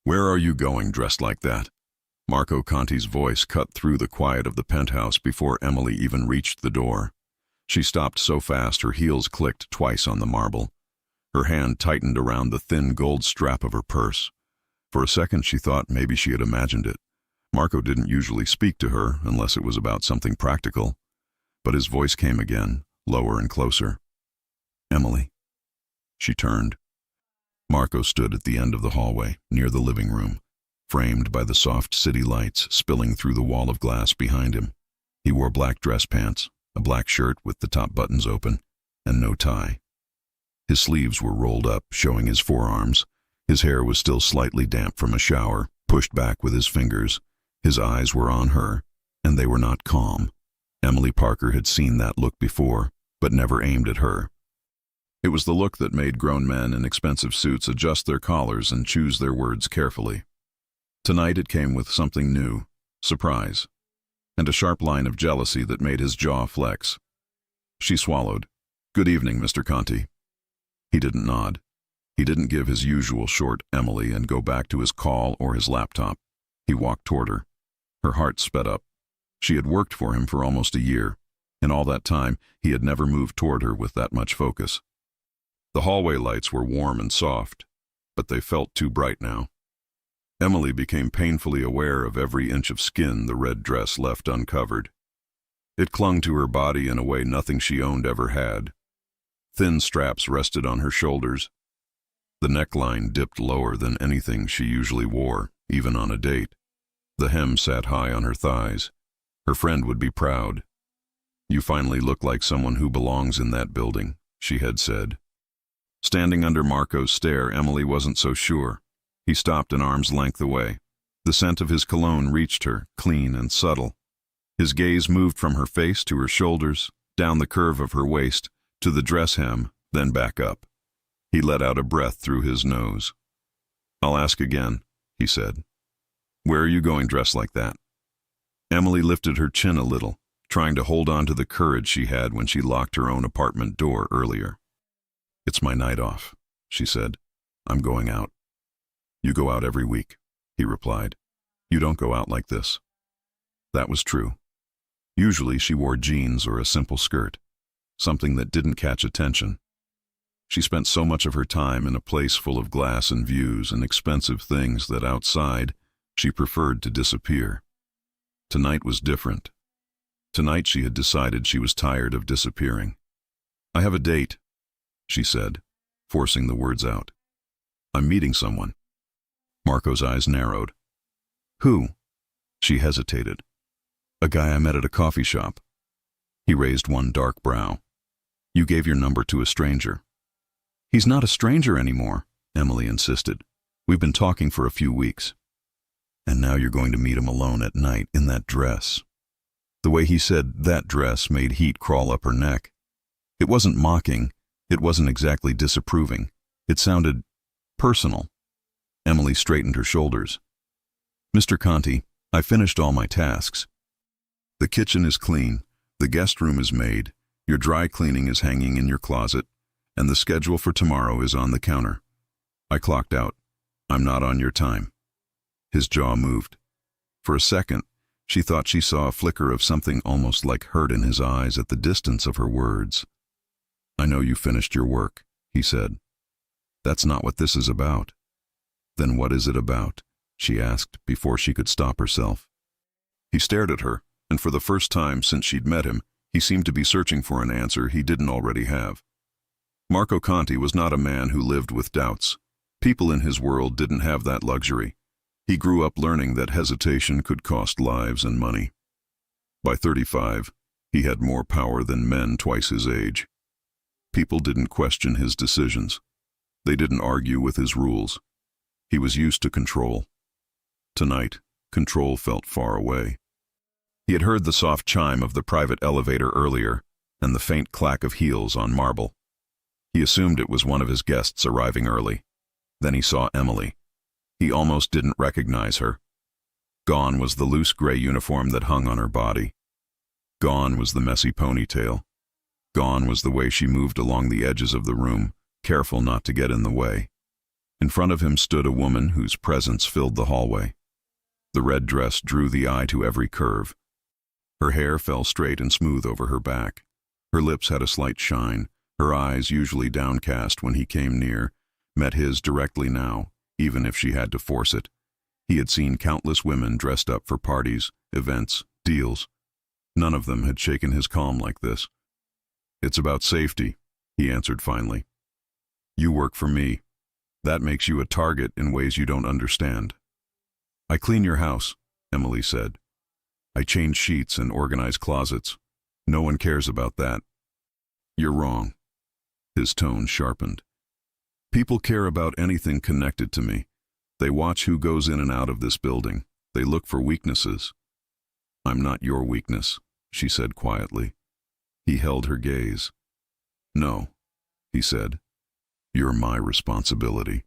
Where are you going dressed like that? Marco Conti's voice cut through the quiet of the penthouse before Emily even reached the door. She stopped so fast her heels clicked twice on the marble. Her hand tightened around the thin gold strap of her purse. For a second she thought maybe she had imagined it. Marco didn't usually speak to her unless it was about something practical. But his voice came again, lower and closer. Emily. She turned. Marco stood at the end of the hallway, near the living room, framed by the soft city lights spilling through the wall of glass behind him. He wore black dress pants, a black shirt with the top buttons open, and no tie. His sleeves were rolled up, showing his forearms. His hair was still slightly damp from a shower, pushed back with his fingers. His eyes were on her, and they were not calm. Emily Parker had seen that look before, but never aimed at her. It was the look that made grown men in expensive suits adjust their collars and choose their words carefully. Tonight it came with something new, surprise, and a sharp line of jealousy that made his jaw flex. She swallowed. "Good evening, Mr. Conti." He didn't nod. He didn't give his usual short Emily and go back to his call or his laptop. He walked toward her. Her heart sped up. She had worked for him for almost a year. In all that time, he had never moved toward her with that much focus. The hallway lights were warm and soft, but they felt too bright now. Emily became painfully aware of every inch of skin the red dress left uncovered. It clung to her body in a way nothing she owned ever had. Thin straps rested on her shoulders. The neckline dipped lower than anything she usually wore, even on a date. The hem sat high on her thighs. Her friend would be proud. "You finally look like someone who belongs in that building," she had said. Standing under Marco's stare, Emily wasn't so sure. He stopped an arm's length away. The scent of his cologne reached her, clean and subtle. His gaze moved from her face to her shoulders, down the curve of her waist, to the dress hem, then back up. He let out a breath through his nose. "I'll ask again," he said. "Where are you going dressed like that?" Emily lifted her chin a little, trying to hold on to the courage she had when she locked her own apartment door earlier. "It's my night off," she said. "I'm going out." "You go out every week," he replied. "You don't go out like this." That was true. Usually she wore jeans or a simple skirt, something that didn't catch attention. She spent so much of her time in a place full of glass and views and expensive things that outside she preferred to disappear. Tonight was different. Tonight she had decided she was tired of disappearing. "I have a date," she said, forcing the words out. "I'm meeting someone." Marco's eyes narrowed. "Who?" She hesitated. "A guy I met at a coffee shop." He raised one dark brow. "You gave your number to a stranger." "He's not a stranger anymore," Emily insisted. "We've been talking for a few weeks." "And now you're going to meet him alone at night in that dress." The way he said "that dress" made heat crawl up her neck. It wasn't mocking. It wasn't exactly disapproving. It sounded personal. Emily straightened her shoulders. "Mr. Conti, I finished all my tasks. The kitchen is clean, the guest room is made, your dry cleaning is hanging in your closet, and the schedule for tomorrow is on the counter. I clocked out. I'm not on your time." His jaw moved. For a second, she thought she saw a flicker of something almost like hurt in his eyes at the distance of her words. "I know you finished your work," he said. "That's not what this is about." "Then what is it about?" she asked before she could stop herself. He stared at her, and for the first time since she'd met him, he seemed to be searching for an answer he didn't already have. Marco Conti was not a man who lived with doubts. People in his world didn't have that luxury. He grew up learning that hesitation could cost lives and money. By 35, he had more power than men twice his age. People didn't question his decisions. They didn't argue with his rules. He was used to control. Tonight, control felt far away. He had heard the soft chime of the private elevator earlier, and the faint clack of heels on marble. He assumed it was one of his guests arriving early. Then he saw Emily. He almost didn't recognize her. Gone was the loose gray uniform that hung on her body. Gone was the messy ponytail. Gone was the way she moved along the edges of the room, careful not to get in the way. In front of him stood a woman whose presence filled the hallway. The red dress drew the eye to every curve. Her hair fell straight and smooth over her back. Her lips had a slight shine. Her eyes, usually downcast when he came near, met his directly now, even if she had to force it. He had seen countless women dressed up for parties, events, deals. None of them had shaken his calm like this. "It's about safety," he answered finally. "You work for me. That makes you a target in ways you don't understand." "I clean your house," Emily said. "I change sheets and organize closets. No one cares about that." "You're wrong." His tone sharpened. "People care about anything connected to me. They watch who goes in and out of this building. They look for weaknesses." "I'm not your weakness," she said quietly. He held her gaze. "No," he said. "You're my responsibility."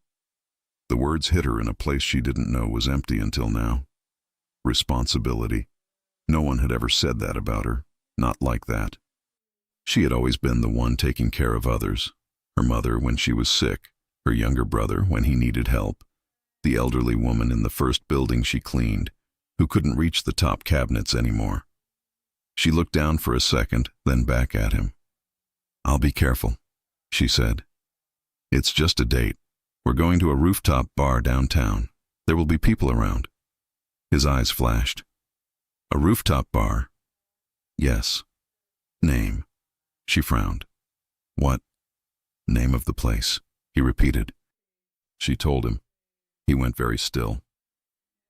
The words hit her in a place she didn't know was empty until now. Responsibility. No one had ever said that about her, not like that. She had always been the one taking care of others. Her mother when she was sick, her younger brother when he needed help, the elderly woman in the first building she cleaned, who couldn't reach the top cabinets anymore. She looked down for a second, then back at him. "I'll be careful," she said. "It's just a date. We're going to a rooftop bar downtown. There will be people around." His eyes flashed. "A rooftop bar?" "Yes." "Name?" She frowned. "What?" "Name of the place," he repeated. She told him. He went very still.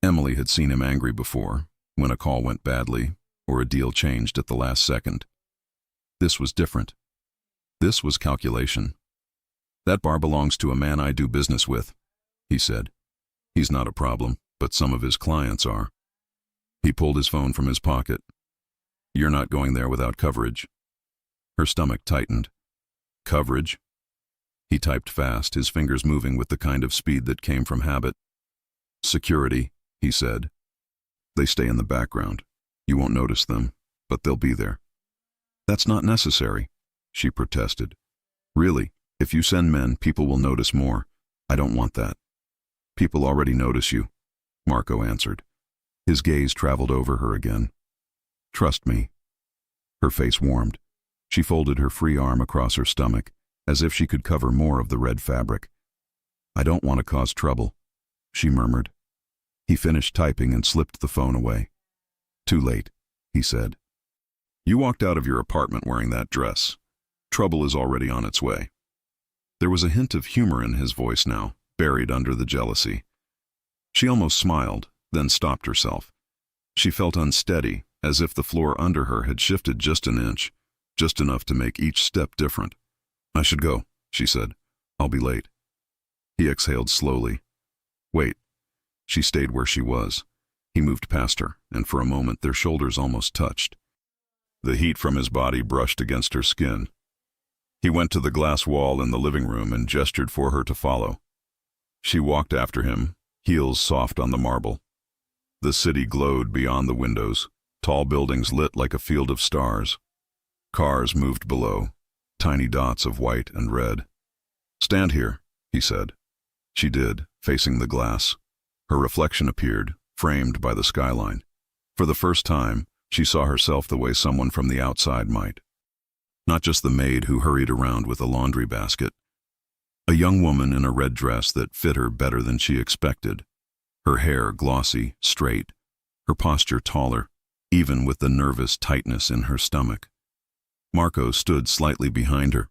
Emily had seen him angry before, when a call went badly, or a deal changed at the last second. This was different. This was calculation. "That bar belongs to a man I do business with," he said. "He's not a problem, but some of his clients are." He pulled his phone from his pocket. "You're not going there without coverage." Her stomach tightened. "Coverage?" He typed fast, his fingers moving with the kind of speed that came from habit. "Security," he said. "They stay in the background. You won't notice them, but they'll be there." "That's not necessary," she protested. "Really, if you send men, people will notice more. I don't want that." "People already notice you," Marco answered. His gaze traveled over her again. "Trust me." Her face warmed. She folded her free arm across her stomach, as if she could cover more of the red fabric. "I don't want to cause trouble," she murmured. He finished typing and slipped the phone away. "Too late," he said. "You walked out of your apartment wearing that dress. Trouble is already on its way." There was a hint of humor in his voice now, buried under the jealousy. She almost smiled, then stopped herself. She felt unsteady, as if the floor under her had shifted just an inch, just enough to make each step different. "I should go," she said. "I'll be late." He exhaled slowly. "Wait." She stayed where she was. He moved past her, and for a moment their shoulders almost touched. The heat from his body brushed against her skin. He went to the glass wall in the living room and gestured for her to follow. She walked after him, heels soft on the marble. The city glowed beyond the windows, tall buildings lit like a field of stars. Cars moved below, tiny dots of white and red. "Stand here," he said. She did, facing the glass. Her reflection appeared, framed by the skyline. For the first time, she saw herself the way someone from the outside might. Not just the maid who hurried around with a laundry basket. A young woman in a red dress that fit her better than she expected. Her hair glossy, straight. Her posture taller, even with the nervous tightness in her stomach. Marco stood slightly behind her.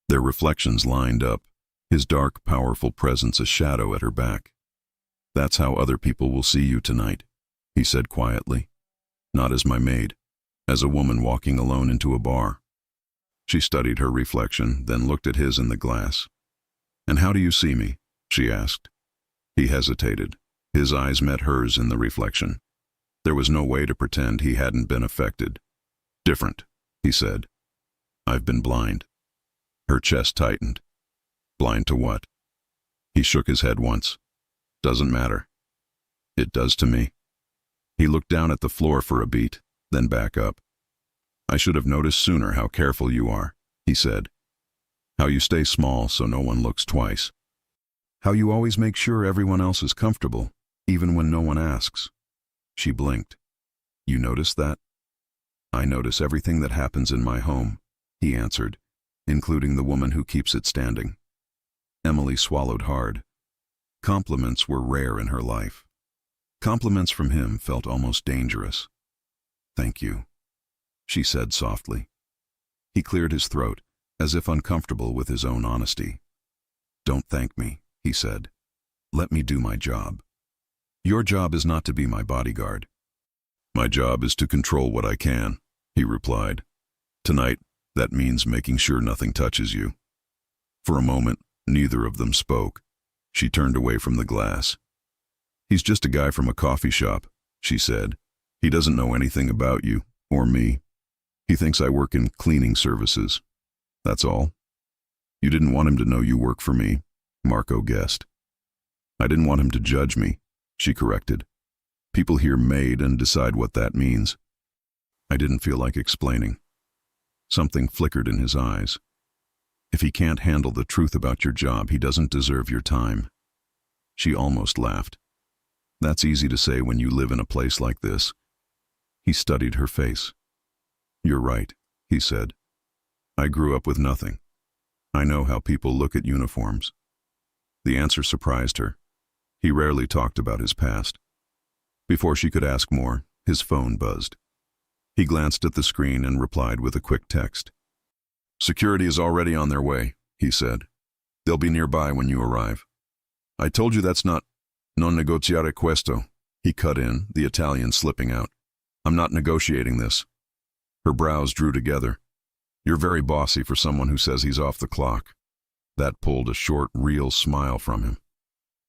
Their reflections lined up, his dark, powerful presence a shadow at her back. "That's how other people will see you tonight," he said quietly. "Not as my maid, as a woman walking alone into a bar." She studied her reflection, then looked at his in the glass. "And how do you see me?" she asked. He hesitated. His eyes met hers in the reflection. There was no way to pretend he hadn't been affected. "Different," he said. "I've been blind." Her chest tightened. "Blind to what?" He shook his head once. "Doesn't matter." "It does to me." He looked down at the floor for a beat, then back up. "I should have noticed sooner how careful you are," he said. "How you stay small so no one looks twice." How you always make sure everyone else is comfortable, even when no one asks. She blinked. You notice that? I notice everything that happens in my home, he answered, including the woman who keeps it standing. Emily swallowed hard. Compliments were rare in her life. Compliments from him felt almost dangerous. Thank you, she said softly. He cleared his throat, as if uncomfortable with his own honesty. Don't thank me, he said. Let me do my job. Your job is not to be my bodyguard. My job is to control what I can, he replied. Tonight, that means making sure nothing touches you. For a moment, neither of them spoke. She turned away from the glass. He's just a guy from a coffee shop, she said. He doesn't know anything about you, or me. He thinks I work in cleaning services. That's all. You didn't want him to know you work for me, Marco guessed. I didn't want him to judge me, she corrected. People hear Maid and decide what that means. I didn't feel like explaining. Something flickered in his eyes. If he can't handle the truth about your job, he doesn't deserve your time. She almost laughed. That's easy to say when you live in a place like this. He studied her face. You're right, he said. I grew up with nothing. I know how people look at uniforms. The answer surprised her. He rarely talked about his past. Before she could ask more, his phone buzzed. He glanced at the screen and replied with a quick text. Security is already on their way, he said. They'll be nearby when you arrive. I told you that's not non negoziare questo, he cut in, the Italian slipping out. I'm not negotiating this. Her brows drew together. You're very bossy for someone who says he's off the clock. That pulled a short, real smile from him.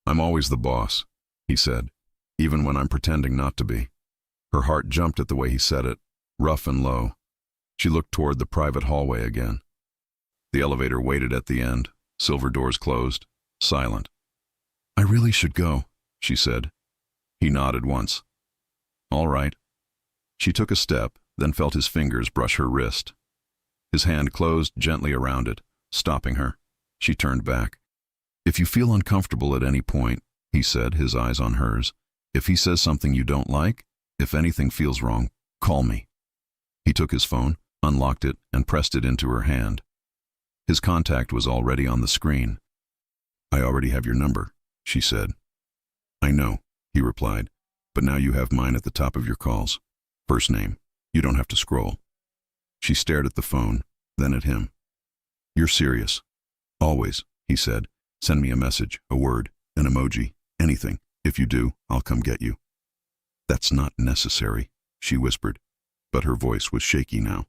I'm always the boss, he said, even when I'm pretending not to be. Her heart jumped at the way he said it, rough and low. She looked toward the private hallway again. The elevator waited at the end, silver doors closed, silent. I really should go, she said. He nodded once. All right. She took a step, then felt his fingers brush her wrist. His hand closed gently around it, stopping her. She turned back. If you feel uncomfortable at any point, he said, his eyes on hers, if he says something you don't like, if anything feels wrong, call me. He took his phone, unlocked it, and pressed it into her hand. His contact was already on the screen. I already have your number, she said. I know, he replied, but now you have mine at the top of your calls. First name. You don't have to scroll. She stared at the phone, then at him. You're serious. Always, he said. Send me a message, a word, an emoji, anything. If you do, I'll come get you. That's not necessary, she whispered, but her voice was shaky now.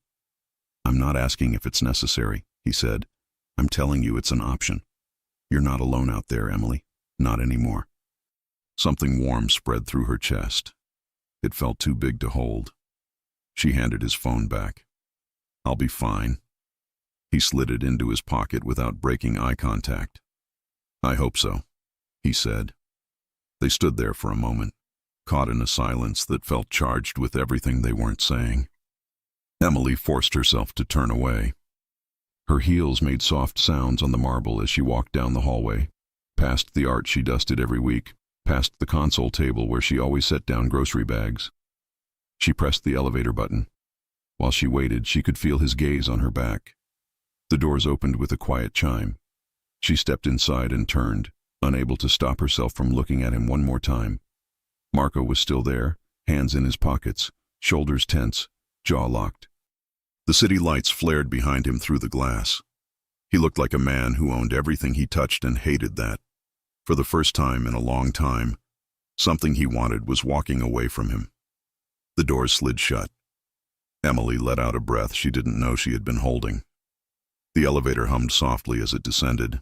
I'm not asking if it's necessary, he said. I'm telling you it's an option. You're not alone out there, Emily. Not anymore. Something warm spread through her chest. It felt too big to hold. She handed his phone back. I'll be fine. He slid it into his pocket without breaking eye contact. I hope so, he said. They stood there for a moment, caught in a silence that felt charged with everything they weren't saying. Emily forced herself to turn away. Her heels made soft sounds on the marble as she walked down the hallway, past the art she dusted every week, past the console table where she always set down grocery bags. She pressed the elevator button. While she waited, she could feel his gaze on her back. The doors opened with a quiet chime. She stepped inside and turned, unable to stop herself from looking at him one more time. Marco was still there, hands in his pockets, shoulders tense, jaw locked. The city lights flared behind him through the glass. He looked like a man who owned everything he touched and hated that. For the first time in a long time, something he wanted was walking away from him. The doors slid shut. Emily let out a breath she didn't know she had been holding. The elevator hummed softly as it descended.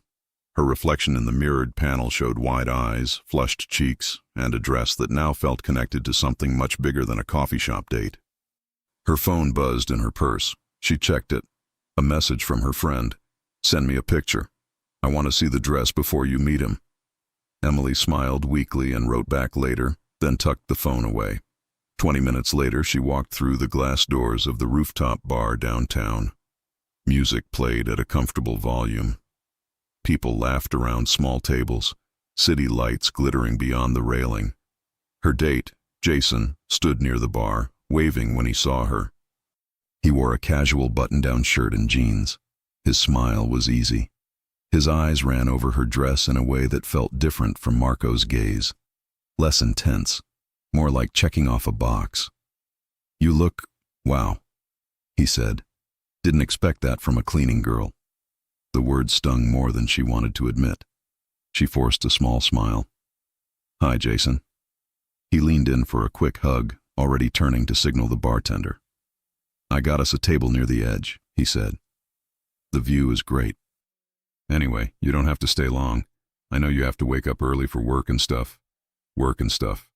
Her reflection in the mirrored panel showed wide eyes, flushed cheeks, and a dress that now felt connected to something much bigger than a coffee shop date. Her phone buzzed in her purse. She checked it. A message from her friend. Send me a picture. I want to see the dress before you meet him. Emily smiled weakly and wrote back later, then tucked the phone away. 20 minutes later, she walked through the glass doors of the rooftop bar downtown. Music played at a comfortable volume. People laughed around small tables, city lights glittering beyond the railing. Her date, Jason, stood near the bar, waving when he saw her. He wore a casual button-down shirt and jeans. His smile was easy. His eyes ran over her dress in a way that felt different from Marco's gaze. Less intense, more like checking off a box. "You look, wow," he said. Didn't expect that from a cleaning girl. The words stung more than she wanted to admit. She forced a small smile. "Hi, Jason." He leaned in for a quick hug, already turning to signal the bartender. "I got us a table near the edge," he said. "The view is great. Anyway, you don't have to stay long. I know you have to wake up early for work and stuff." Work and stuff.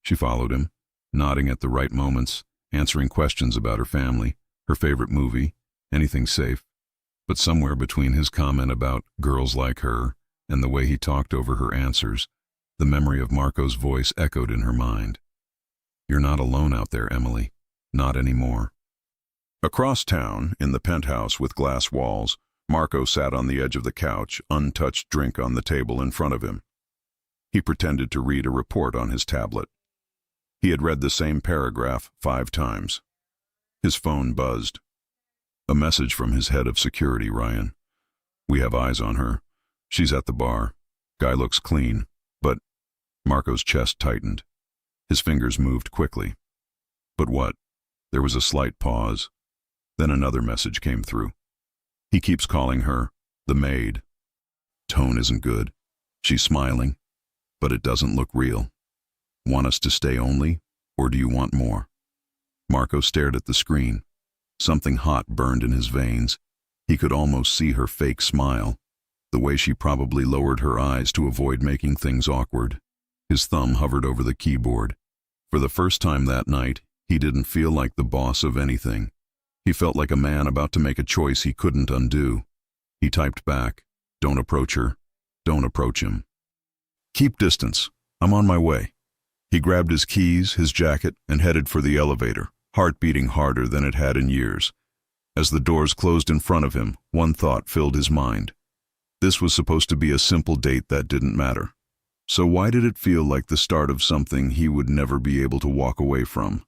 She followed him, nodding at the right moments, answering questions about her family, her favorite movie, anything safe. But somewhere between his comment about girls like her and the way he talked over her answers, the memory of Marco's voice echoed in her mind. "You're not alone out there, Emily. Not anymore." Across town, in the penthouse with glass walls, Marco sat on the edge of the couch, untouched drink on the table in front of him. He pretended to read a report on his tablet. He had read the same paragraph 5 times. His phone buzzed. A message from his head of security, Ryan. "We have eyes on her. She's at the bar. Guy looks clean, but..." Marco's chest tightened. His fingers moved quickly. "But what?" There was a slight pause. Then another message came through. "He keeps calling her the Maid. Tone isn't good. She's smiling, but it doesn't look real. Want us to stay only, or do you want more?" Marco stared at the screen. Something hot burned in his veins. He could almost see her fake smile, the way she probably lowered her eyes to avoid making things awkward. His thumb hovered over the keyboard. For the first time that night, he didn't feel like the boss of anything. He felt like a man about to make a choice he couldn't undo. He typed back, "Don't approach her. Don't approach him. Keep distance. I'm on my way." He grabbed his keys, his jacket, and headed for the elevator, heart beating harder than it had in years. As the doors closed in front of him, one thought filled his mind. This was supposed to be a simple date that didn't matter. So why did it feel like the start of something he would never be able to walk away from?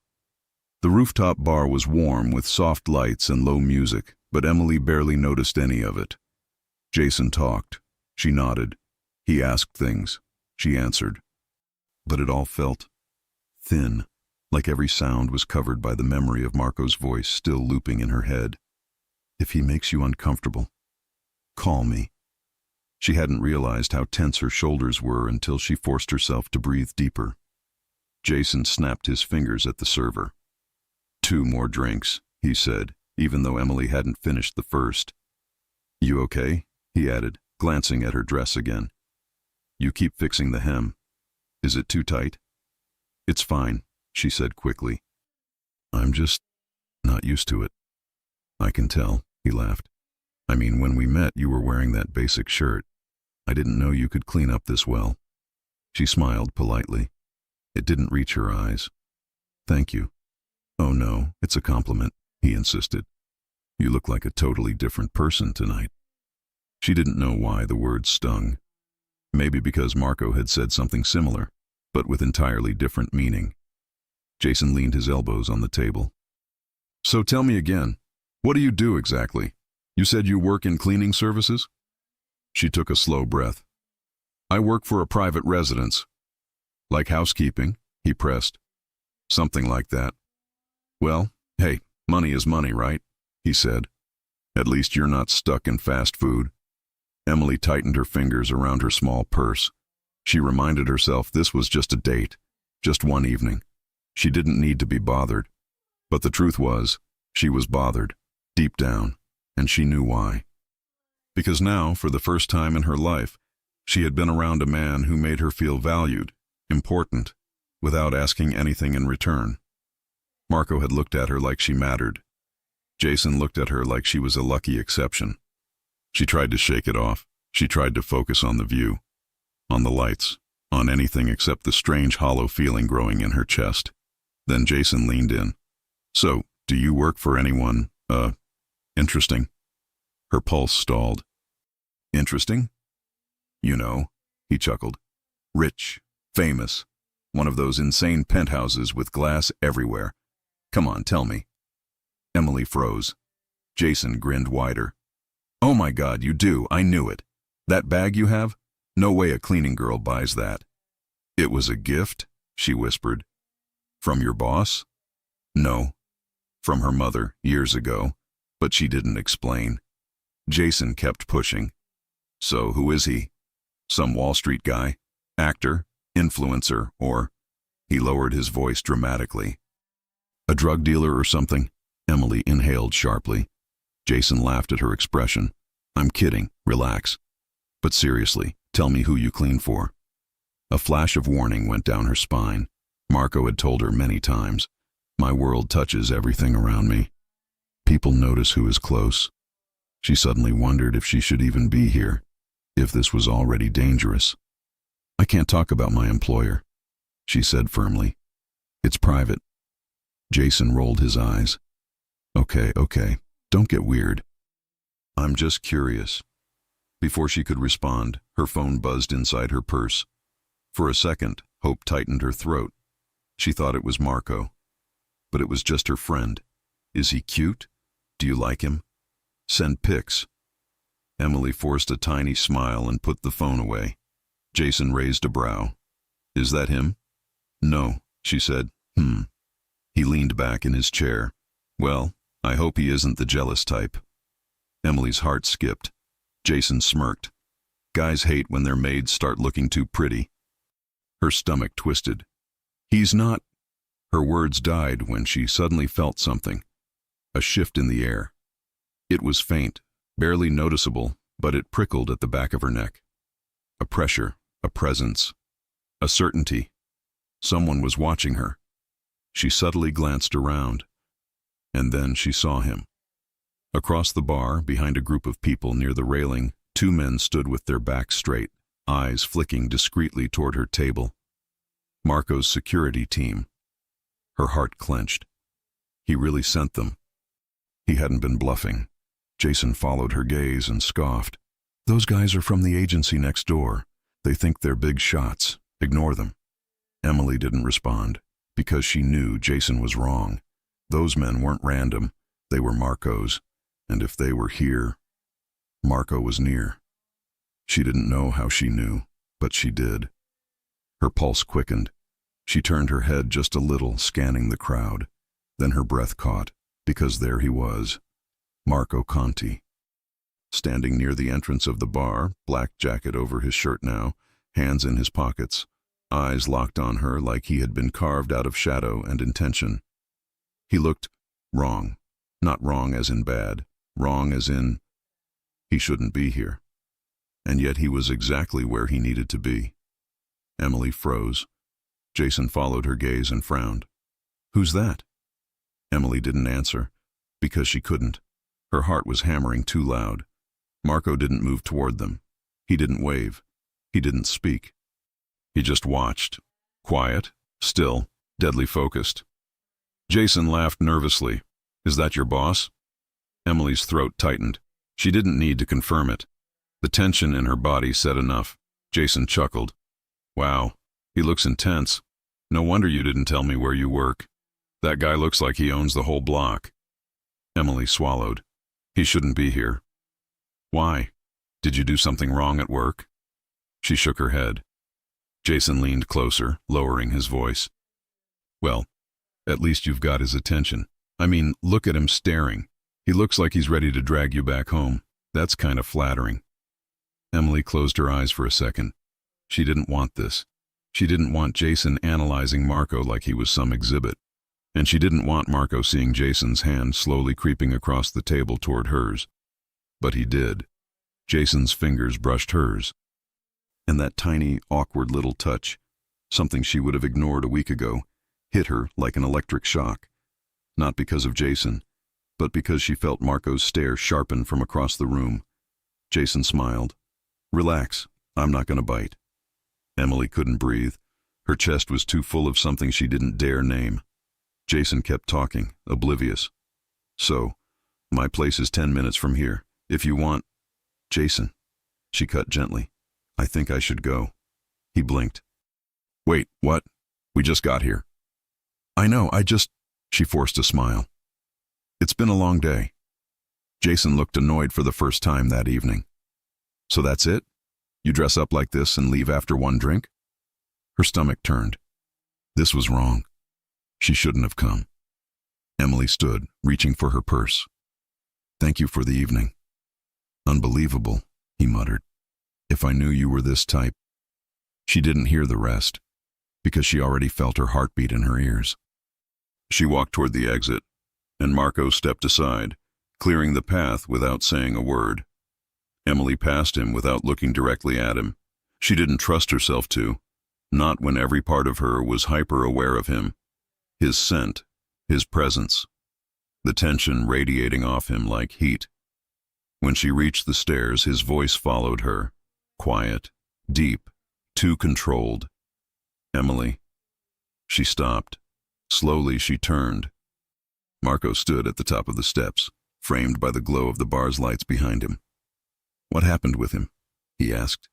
The rooftop bar was warm with soft lights and low music, but Emily barely noticed any of it. Jason talked. She nodded. He asked things. She answered. But it all felt thin, like every sound was covered by the memory of Marco's voice still looping in her head. "If he makes you uncomfortable, call me." She hadn't realized how tense her shoulders were until she forced herself to breathe deeper. Jason snapped his fingers at the server. "2 more drinks," he said, even though Emily hadn't finished the first. "You okay?" he added, glancing at her dress again. "You keep fixing the hem. Is it too tight?" "It's fine," she said quickly. "I'm just not used to it." "I can tell," he laughed. "I mean, when we met, you were wearing that basic shirt. I didn't know you could clean up this well." She smiled politely. It didn't reach her eyes. "Thank you." "Oh no, it's a compliment," he insisted. "You look like a totally different person tonight." She didn't know why the words stung. Maybe because Marco had said something similar, but with entirely different meaning. Jason leaned his elbows on the table. "So tell me again, what do you do exactly? You said you work in cleaning services?" She took a slow breath. "I work for a private residence." "Like housekeeping?" he pressed. "Something like that." "Well, hey, money is money, right?" he said. "At least you're not stuck in fast food." Emily tightened her fingers around her small purse. She reminded herself this was just a date, just one evening. She didn't need to be bothered. But the truth was, she was bothered, deep down, and she knew why. Because now, for the first time in her life, she had been around a man who made her feel valued, important, without asking anything in return. Marco had looked at her like she mattered. Jason looked at her like she was a lucky exception. She tried to shake it off. She tried to focus on the view, on the lights, on anything except the strange hollow feeling growing in her chest. Then Jason leaned in. "So, do you work for anyone, interesting?" Her pulse stalled. "Interesting?" "You know, He chuckled. Rich, famous, one of those insane penthouses with glass everywhere. Come on, tell me. Emily froze. Jason grinned wider. Oh my God, you do, I knew it. That bag you have? No way a cleaning girl buys that. It was a gift, she whispered. From your boss? No. From her mother, years ago, but she didn't explain. Jason kept pushing. So who is he? Some Wall Street guy? Actor? Influencer? Or? He lowered his voice dramatically. A drug dealer or something? Emily inhaled sharply. Jason laughed at her expression. I'm kidding, relax. But seriously, tell me who you clean for. A flash of warning went down her spine. Marco had told her many times, my world touches everything around me. People notice who is close. She suddenly wondered if she should even be here, if this was already dangerous. I can't talk about my employer, she said firmly. It's private. Jason rolled his eyes. Okay, don't get weird. I'm just curious. Before she could respond, her phone buzzed inside her purse. For a second, hope tightened her throat. She thought it was Marco. But it was just her friend. Is he cute? Do you like him? Send pics. Emily forced a tiny smile and put the phone away. Jason raised a brow. Is that him? No, she said. He leaned back in his chair. Well, I hope he isn't the jealous type. Emily's heart skipped. Jason smirked. Guys hate when their maids start looking too pretty. Her stomach twisted. He's not. Her words died when she suddenly felt something. A shift in the air. It was faint, barely noticeable, but it prickled at the back of her neck. A pressure, a presence, a certainty. Someone was watching her. She subtly glanced around, and then she saw him. Across the bar, behind a group of people near the railing, two men stood with their backs straight, eyes flicking discreetly toward her table. Marco's security team. Her heart clenched. He really sent them. He hadn't been bluffing. Jason followed her gaze and scoffed. Those guys are from the agency next door. They think they're big shots. Ignore them. Emily didn't respond, because she knew Jason was wrong. Those men weren't random. They were Marco's. And if they were here, Marco was near. She didn't know how she knew, but she did. Her pulse quickened. She turned her head just a little, scanning the crowd. Then her breath caught, because there he was, Marco Conti. Standing near the entrance of the bar, black jacket over his shirt now, hands in his pockets, eyes locked on her like he had been carved out of shadow and intention. He looked wrong. Not wrong as in bad, wrong as in he shouldn't be here. And yet he was exactly where he needed to be. Emily froze. Jason followed her gaze and frowned. Who's that? Emily didn't answer, because she couldn't. Her heart was hammering too loud. Marco didn't move toward them. He didn't wave. He didn't speak. He just watched, quiet, still, deadly focused. Jason laughed nervously. Is that your boss? Emily's throat tightened. She didn't need to confirm it. The tension in her body said enough. Jason chuckled. Wow, he looks intense. No wonder you didn't tell me where you work. That guy looks like he owns the whole block. Emily swallowed. He shouldn't be here. Why? Did you do something wrong at work? She shook her head. Jason leaned closer, lowering his voice. Well, at least you've got his attention. I mean, look at him staring. He looks like he's ready to drag you back home. That's kind of flattering. Emily closed her eyes for a second. She didn't want this. She didn't want Jason analyzing Marco like he was some exhibit. And she didn't want Marco seeing Jason's hand slowly creeping across the table toward hers. But he did. Jason's fingers brushed hers. And that tiny, awkward little touch, something she would have ignored a week ago, hit her like an electric shock. Not because of Jason, but because she felt Marco's stare sharpen from across the room. Jason smiled. Relax, I'm not going to bite. Emily couldn't breathe. Her chest was too full of something she didn't dare name. Jason kept talking, oblivious. So, my place is 10 minutes from here. If you want... Jason, she cut gently. I think I should go. He blinked. Wait, what? We just got here. I know, She forced a smile. It's been a long day. Jason looked annoyed for the first time that evening. So that's it? You dress up like this and leave after one drink? Her stomach turned. This was wrong. She shouldn't have come. Emily stood, reaching for her purse. Thank you for the evening. Unbelievable, he muttered. If I knew you were this type. She didn't hear the rest, because she already felt her heartbeat in her ears. She walked toward the exit, and Marco stepped aside, clearing the path without saying a word. Emily passed him without looking directly at him. She didn't trust herself to, not when every part of her was hyper-aware of him. His scent, his presence, the tension radiating off him like heat. When she reached the stairs, his voice followed her, quiet, deep, too controlled. Emily. She stopped. Slowly she turned. Marco stood at the top of the steps, framed by the glow of the bar's lights behind him. What happened with him? He asked.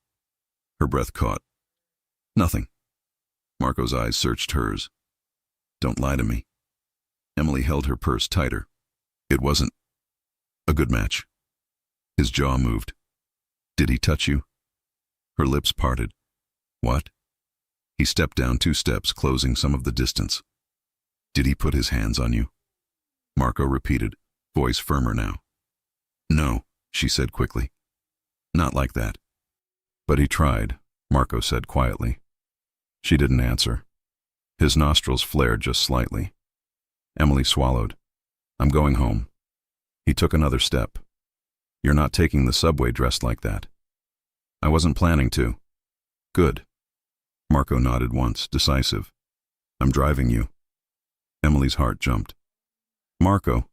Her breath caught. Nothing. Marco's eyes searched hers. Don't lie to me. Emily held her purse tighter. It wasn't a good match. His jaw moved. Did he touch you? Her lips parted. What? He stepped down 2 steps, closing some of the distance. Did he put his hands on you? Marco repeated, voice firmer now. No, she said quickly. Not like that. But he tried, Marco said quietly. She didn't answer. His nostrils flared just slightly. Emily swallowed. I'm going home. He took another step. You're not taking the subway dressed like that. I wasn't planning to. Good. Marco nodded once, decisive. I'm driving you. Emily's heart jumped. Marco,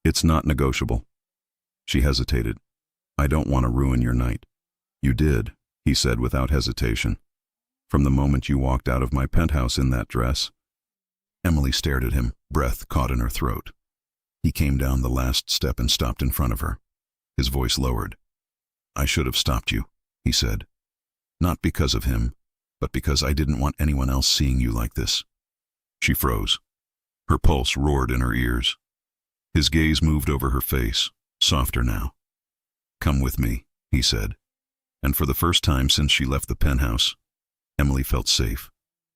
it's not negotiable. She hesitated. I don't want to ruin your night. You did, he said without hesitation. From the moment you walked out of my penthouse in that dress. Emily stared at him, breath caught in her throat. He came down the last step and stopped in front of her. His voice lowered. I should have stopped you, he said. Not because of him, but because I didn't want anyone else seeing you like this. She froze. Her pulse roared in her ears. His gaze moved over her face, softer now. Come with me, he said. And for the first time since she left the penthouse, Emily felt safe.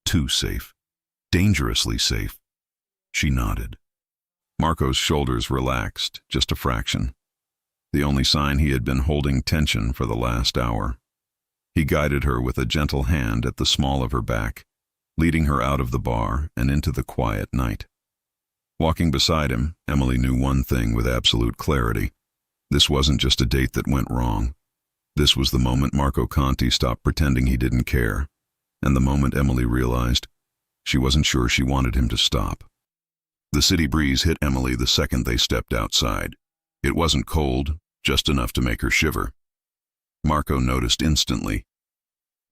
Too safe. Dangerously safe. She nodded. Marco's shoulders relaxed, just a fraction. The only sign he had been holding tension for the last hour. He guided her with a gentle hand at the small of her back, leading her out of the bar and into the quiet night. Walking beside him, Emily knew one thing with absolute clarity. This wasn't just a date that went wrong. This was the moment Marco Conti stopped pretending he didn't care, and the moment Emily realized she wasn't sure she wanted him to stop. The city breeze hit Emily the second they stepped outside. It wasn't cold, just enough to make her shiver. Marco noticed instantly.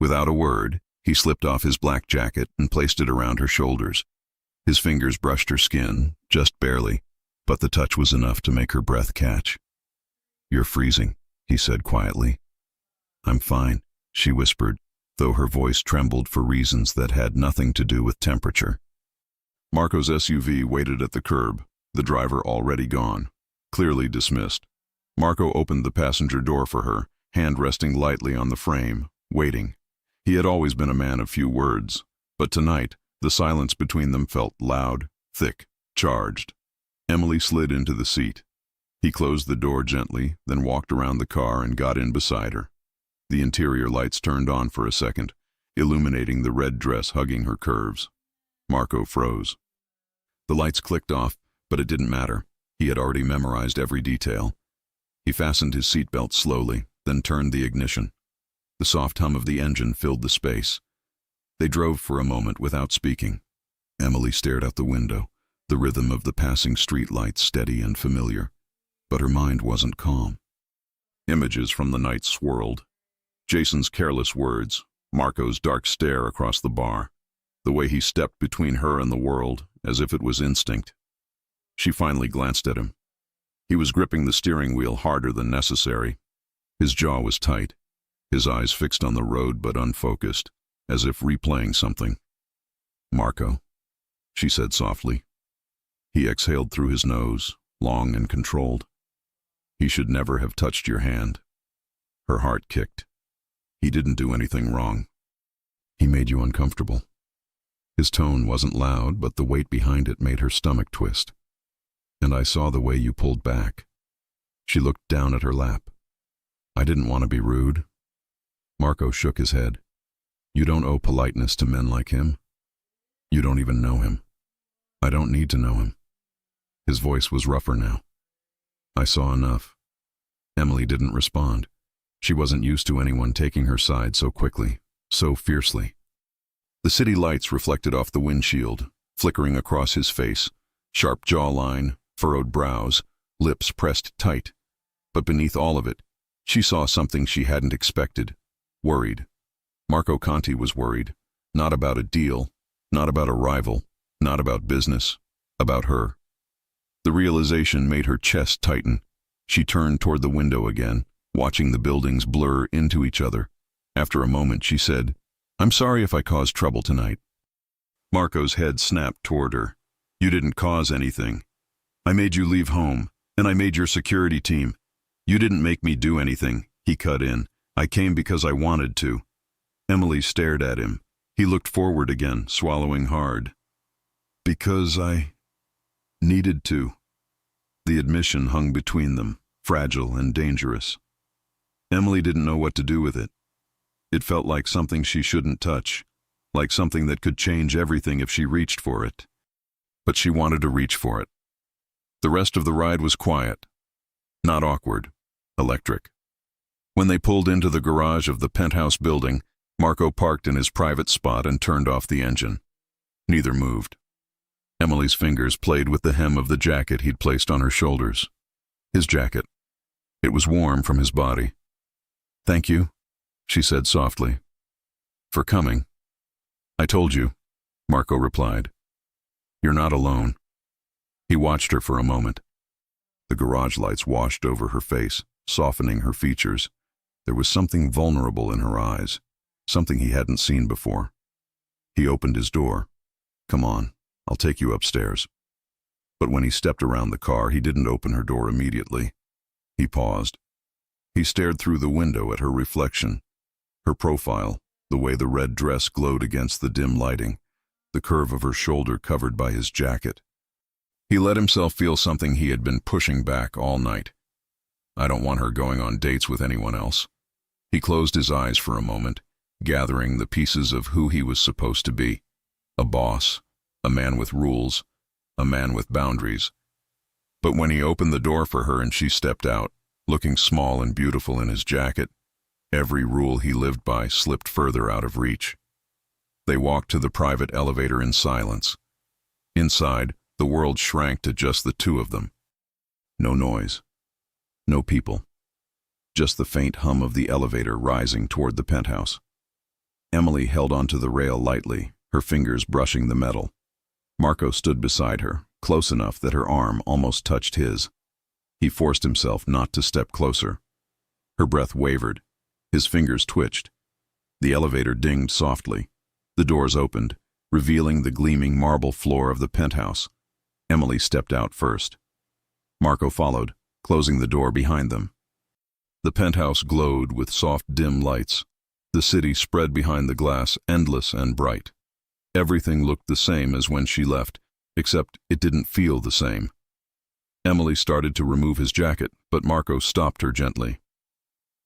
Without a word, he slipped off his black jacket and placed it around her shoulders. His fingers brushed her skin, just barely, but the touch was enough to make her breath catch. You're freezing, he said quietly. I'm fine, she whispered, though her voice trembled for reasons that had nothing to do with temperature. Marco's SUV waited at the curb, the driver already gone, clearly dismissed. Marco opened the passenger door for her, hand resting lightly on the frame, waiting. He had always been a man of few words, but tonight, the silence between them felt loud, thick, charged. Emily slid into the seat. He closed the door gently, then walked around the car and got in beside her. The interior lights turned on for a second, illuminating the red dress hugging her curves. Marco froze. The lights clicked off, but it didn't matter. He had already memorized every detail. He fastened his seatbelt slowly, then turned the ignition. The soft hum of the engine filled the space. They drove for a moment without speaking. Emily stared out the window, the rhythm of the passing street lights steady and familiar. But her mind wasn't calm. Images from the night swirled. Jason's careless words, Marco's dark stare across the bar, the way he stepped between her and the world, as if it was instinct. She finally glanced at him. He was gripping the steering wheel harder than necessary. His jaw was tight, his eyes fixed on the road but unfocused. as if replaying something. "Marco," she said softly. He exhaled through his nose, long and controlled. "He should never have touched your hand." Her heart kicked. "He didn't do anything wrong. He made you uncomfortable." His tone wasn't loud, but the weight behind it made her stomach twist. "And I saw the way you pulled back." She looked down at her lap. "I didn't want to be rude." Marco shook his head. "You don't owe politeness to men like him. You don't even know him." "I don't need to know him." His voice was rougher now. "I saw enough." Emily didn't respond. She wasn't used to anyone taking her side so quickly, so fiercely. The city lights reflected off the windshield, flickering across his face, sharp jawline, furrowed brows, lips pressed tight. But beneath all of it, she saw something she hadn't expected, worried. Marco Conti was worried, not about a deal, not about a rival, not about business, about her. The realization made her chest tighten. She turned toward the window again, watching the buildings blur into each other. After a moment, she said, "I'm sorry if I caused trouble tonight." Marco's head snapped toward her. "You didn't cause anything. I made you leave home, and I made your security team. You didn't make me do anything," he cut in. "I came because I wanted to." Emily stared at him. He looked forward again, swallowing hard. "Because I needed to." The admission hung between them, fragile and dangerous. Emily didn't know what to do with it. It felt like something she shouldn't touch, like something that could change everything if she reached for it. But she wanted to reach for it. The rest of the ride was quiet, not awkward, electric. When they pulled into the garage of the penthouse building, Marco parked in his private spot and turned off the engine. Neither moved. Emily's fingers played with the hem of the jacket he'd placed on her shoulders. His jacket. It was warm from his body. "Thank you," she said softly. "For coming." "I told you," Marco replied. "You're not alone." He watched her for a moment. The garage lights washed over her face, softening her features. There was something vulnerable in her eyes, something he hadn't seen before. He opened his door. "Come on, I'll take you upstairs." But when he stepped around the car, he didn't open her door immediately. He paused. He stared through the window at her reflection, her profile, the way the red dress glowed against the dim lighting, the curve of her shoulder covered by his jacket. He let himself feel something he had been pushing back all night. "I don't want her going on dates with anyone else." He closed his eyes for a moment, gathering the pieces of who he was supposed to be. A boss, a man with rules, a man with boundaries. But when he opened the door for her and she stepped out, looking small and beautiful in his jacket, every rule he lived by slipped further out of reach. They walked to the private elevator in silence. Inside, the world shrank to just the two of them. No noise. No people. Just the faint hum of the elevator rising toward the penthouse. Emily held onto the rail lightly, her fingers brushing the metal. Marco stood beside her, close enough that her arm almost touched his. He forced himself not to step closer. Her breath wavered. His fingers twitched. The elevator dinged softly. The doors opened, revealing the gleaming marble floor of the penthouse. Emily stepped out first. Marco followed, closing the door behind them. The penthouse glowed with soft, dim lights. The city spread behind the glass, endless and bright. Everything looked the same as when she left, except it didn't feel the same. Emily started to remove his jacket, but Marco stopped her gently.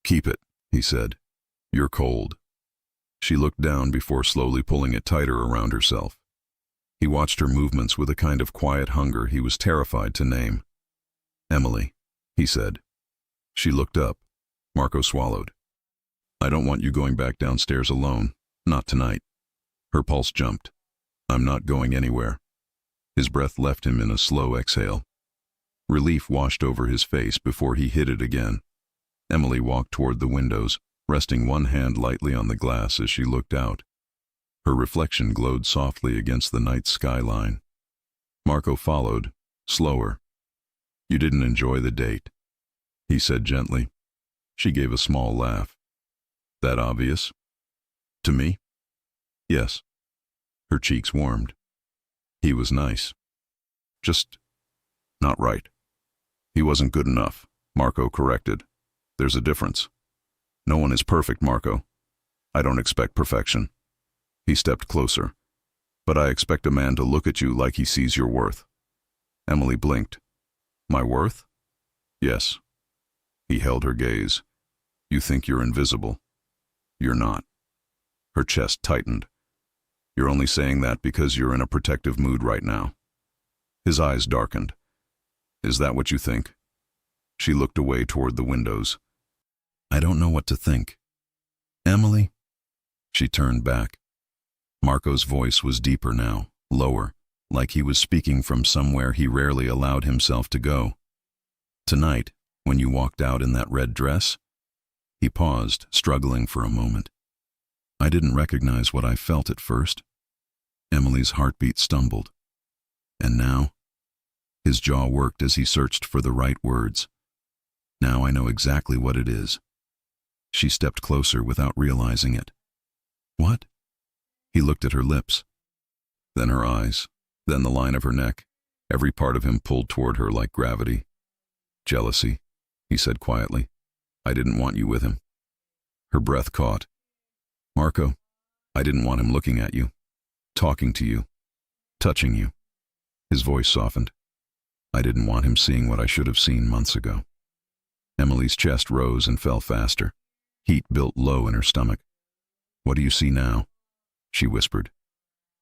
"Keep it," he said. "You're cold." She looked down before slowly pulling it tighter around herself. He watched her movements with a kind of quiet hunger he was terrified to name. "Emily," he said. She looked up. Marco swallowed. "I don't want you going back downstairs alone. Not tonight." Her pulse jumped. "I'm not going anywhere." His breath left him in a slow exhale. Relief washed over his face before he hid it again. Emily walked toward the windows, resting one hand lightly on the glass as she looked out. Her reflection glowed softly against the night skyline. Marco followed, slower. "You didn't enjoy the date," he said gently. She gave a small laugh. "That obvious? To me?" Yes. Her cheeks warmed. He was nice. Just not right. He wasn't good enough, Marco corrected. There's a difference. No one is perfect, Marco. I don't expect perfection. He stepped closer. But I expect a man to look at you like he sees your worth. Emily blinked. My worth? Yes. He held her gaze. You think you're invisible. You're not. Her chest tightened. You're only saying that because you're in a protective mood right now. His eyes darkened. Is that what you think? She looked away toward the windows. I don't know what to think. Emily? She turned back. Marco's voice was deeper now, lower, like he was speaking from somewhere he rarely allowed himself to go. Tonight, when you walked out in that red dress? He paused, struggling for a moment. I didn't recognize what I felt at first. Emily's heartbeat stumbled. And now? His jaw worked as he searched for the right words. Now I know exactly what it is. She stepped closer without realizing it. What? He looked at her lips. Then her eyes, then the line of her neck. Every part of him pulled toward her like gravity. Jealousy, he said quietly. I didn't want you with him. Her breath caught. Marco, I didn't want him looking at you, talking to you, touching you. His voice softened. I didn't want him seeing what I should have seen months ago. Emily's chest rose and fell faster. Heat built low in her stomach. What do you see now? She whispered.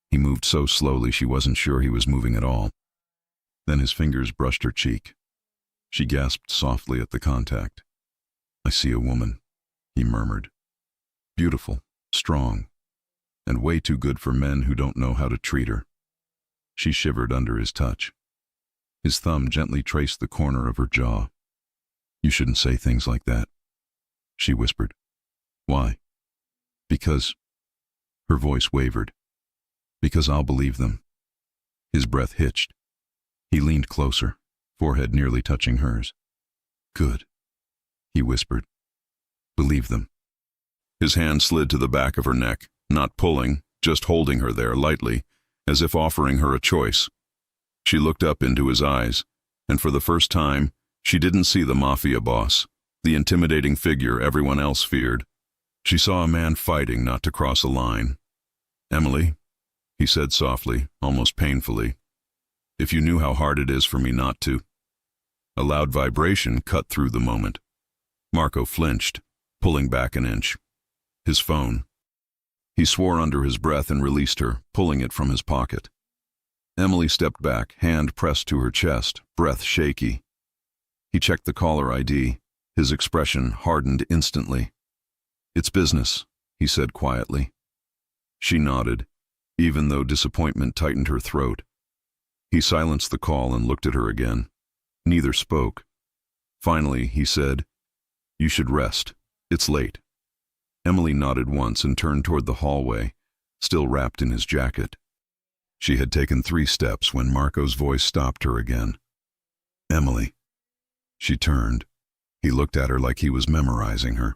He moved so slowly she wasn't sure he was moving at all. Then his fingers brushed her cheek. She gasped softly at the contact. I see a woman, he murmured. Beautiful, strong, and way too good for men who don't know how to treat her. She shivered under his touch. His thumb gently traced the corner of her jaw. You shouldn't say things like that, she whispered. Why? Because... Her voice wavered. Because I'll believe them. His breath hitched. He leaned closer, forehead nearly touching hers. Good, he whispered. Believe them. His hand slid to the back of her neck, not pulling, just holding her there lightly, as if offering her a choice. She looked up into his eyes, and for the first time, she didn't see the Mafia boss, the intimidating figure everyone else feared. She saw a man fighting not to cross a line. Emily, he said softly, almost painfully, if you knew how hard it is for me not to. A loud vibration cut through the moment. Marco flinched, pulling back an inch. His phone. He swore under his breath and released her, pulling it from his pocket. Emily stepped back, hand pressed to her chest, breath shaky. He checked the caller ID. His expression hardened instantly. It's business, he said quietly. She nodded, even though disappointment tightened her throat. He silenced the call and looked at her again. Neither spoke. Finally, he said, You should rest. It's late. Emily nodded once and turned toward the hallway, still wrapped in his jacket. She had taken 3 steps when Marco's voice stopped her again. Emily. She turned. He looked at her like he was memorizing her.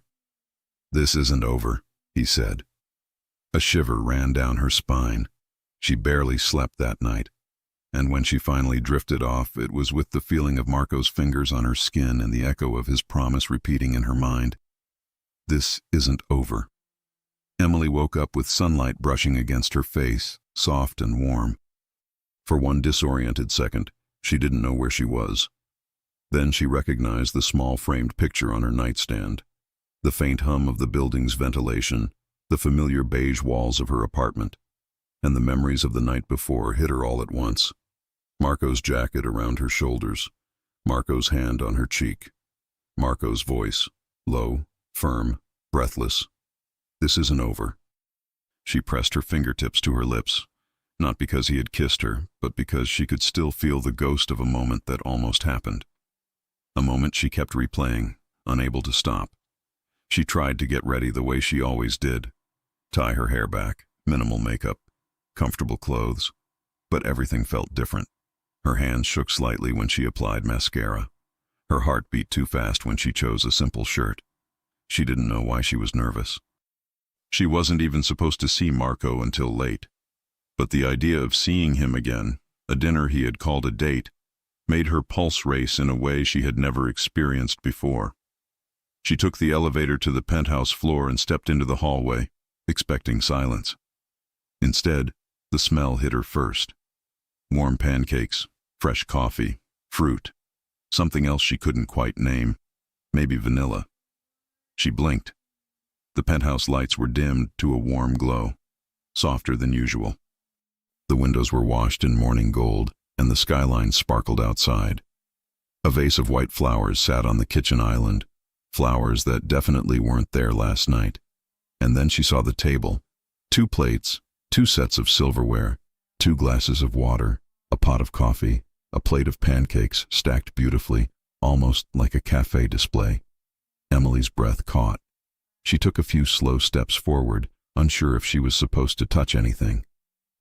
This isn't over, he said. A shiver ran down her spine. She barely slept that night, and when she finally drifted off, it was with the feeling of Marco's fingers on her skin and the echo of his promise repeating in her mind. This isn't over. Emily woke up with sunlight brushing against her face, soft and warm. For one disoriented second, she didn't know where she was. Then she recognized the small framed picture on her nightstand, the faint hum of the building's ventilation, the familiar beige walls of her apartment, and the memories of the night before hit her all at once. Marco's jacket around her shoulders, Marco's hand on her cheek, Marco's voice, low, firm, breathless. This isn't over. She pressed her fingertips to her lips, not because he had kissed her, but because she could still feel the ghost of a moment that almost happened. A moment she kept replaying, unable to stop. She tried to get ready the way she always did. Tie her hair back, minimal makeup, comfortable clothes. But everything felt different. Her hands shook slightly when she applied mascara. Her heart beat too fast when she chose a simple shirt. She didn't know why she was nervous. She wasn't even supposed to see Marco until late. But the idea of seeing him again, a dinner he had called a date, made her pulse race in a way she had never experienced before. She took the elevator to the penthouse floor and stepped into the hallway, expecting silence. Instead, the smell hit her first. Warm pancakes, fresh coffee, fruit, something else she couldn't quite name, maybe vanilla. She blinked. The penthouse lights were dimmed to a warm glow, softer than usual. The windows were washed in morning gold, and the skyline sparkled outside. A vase of white flowers sat on the kitchen island, flowers that definitely weren't there last night. And then she saw the table. 2 plates, 2 sets of silverware, 2 glasses of water, a pot of coffee, a plate of pancakes stacked beautifully, almost like a cafe display. Emily's breath caught. She took a few slow steps forward, unsure if she was supposed to touch anything.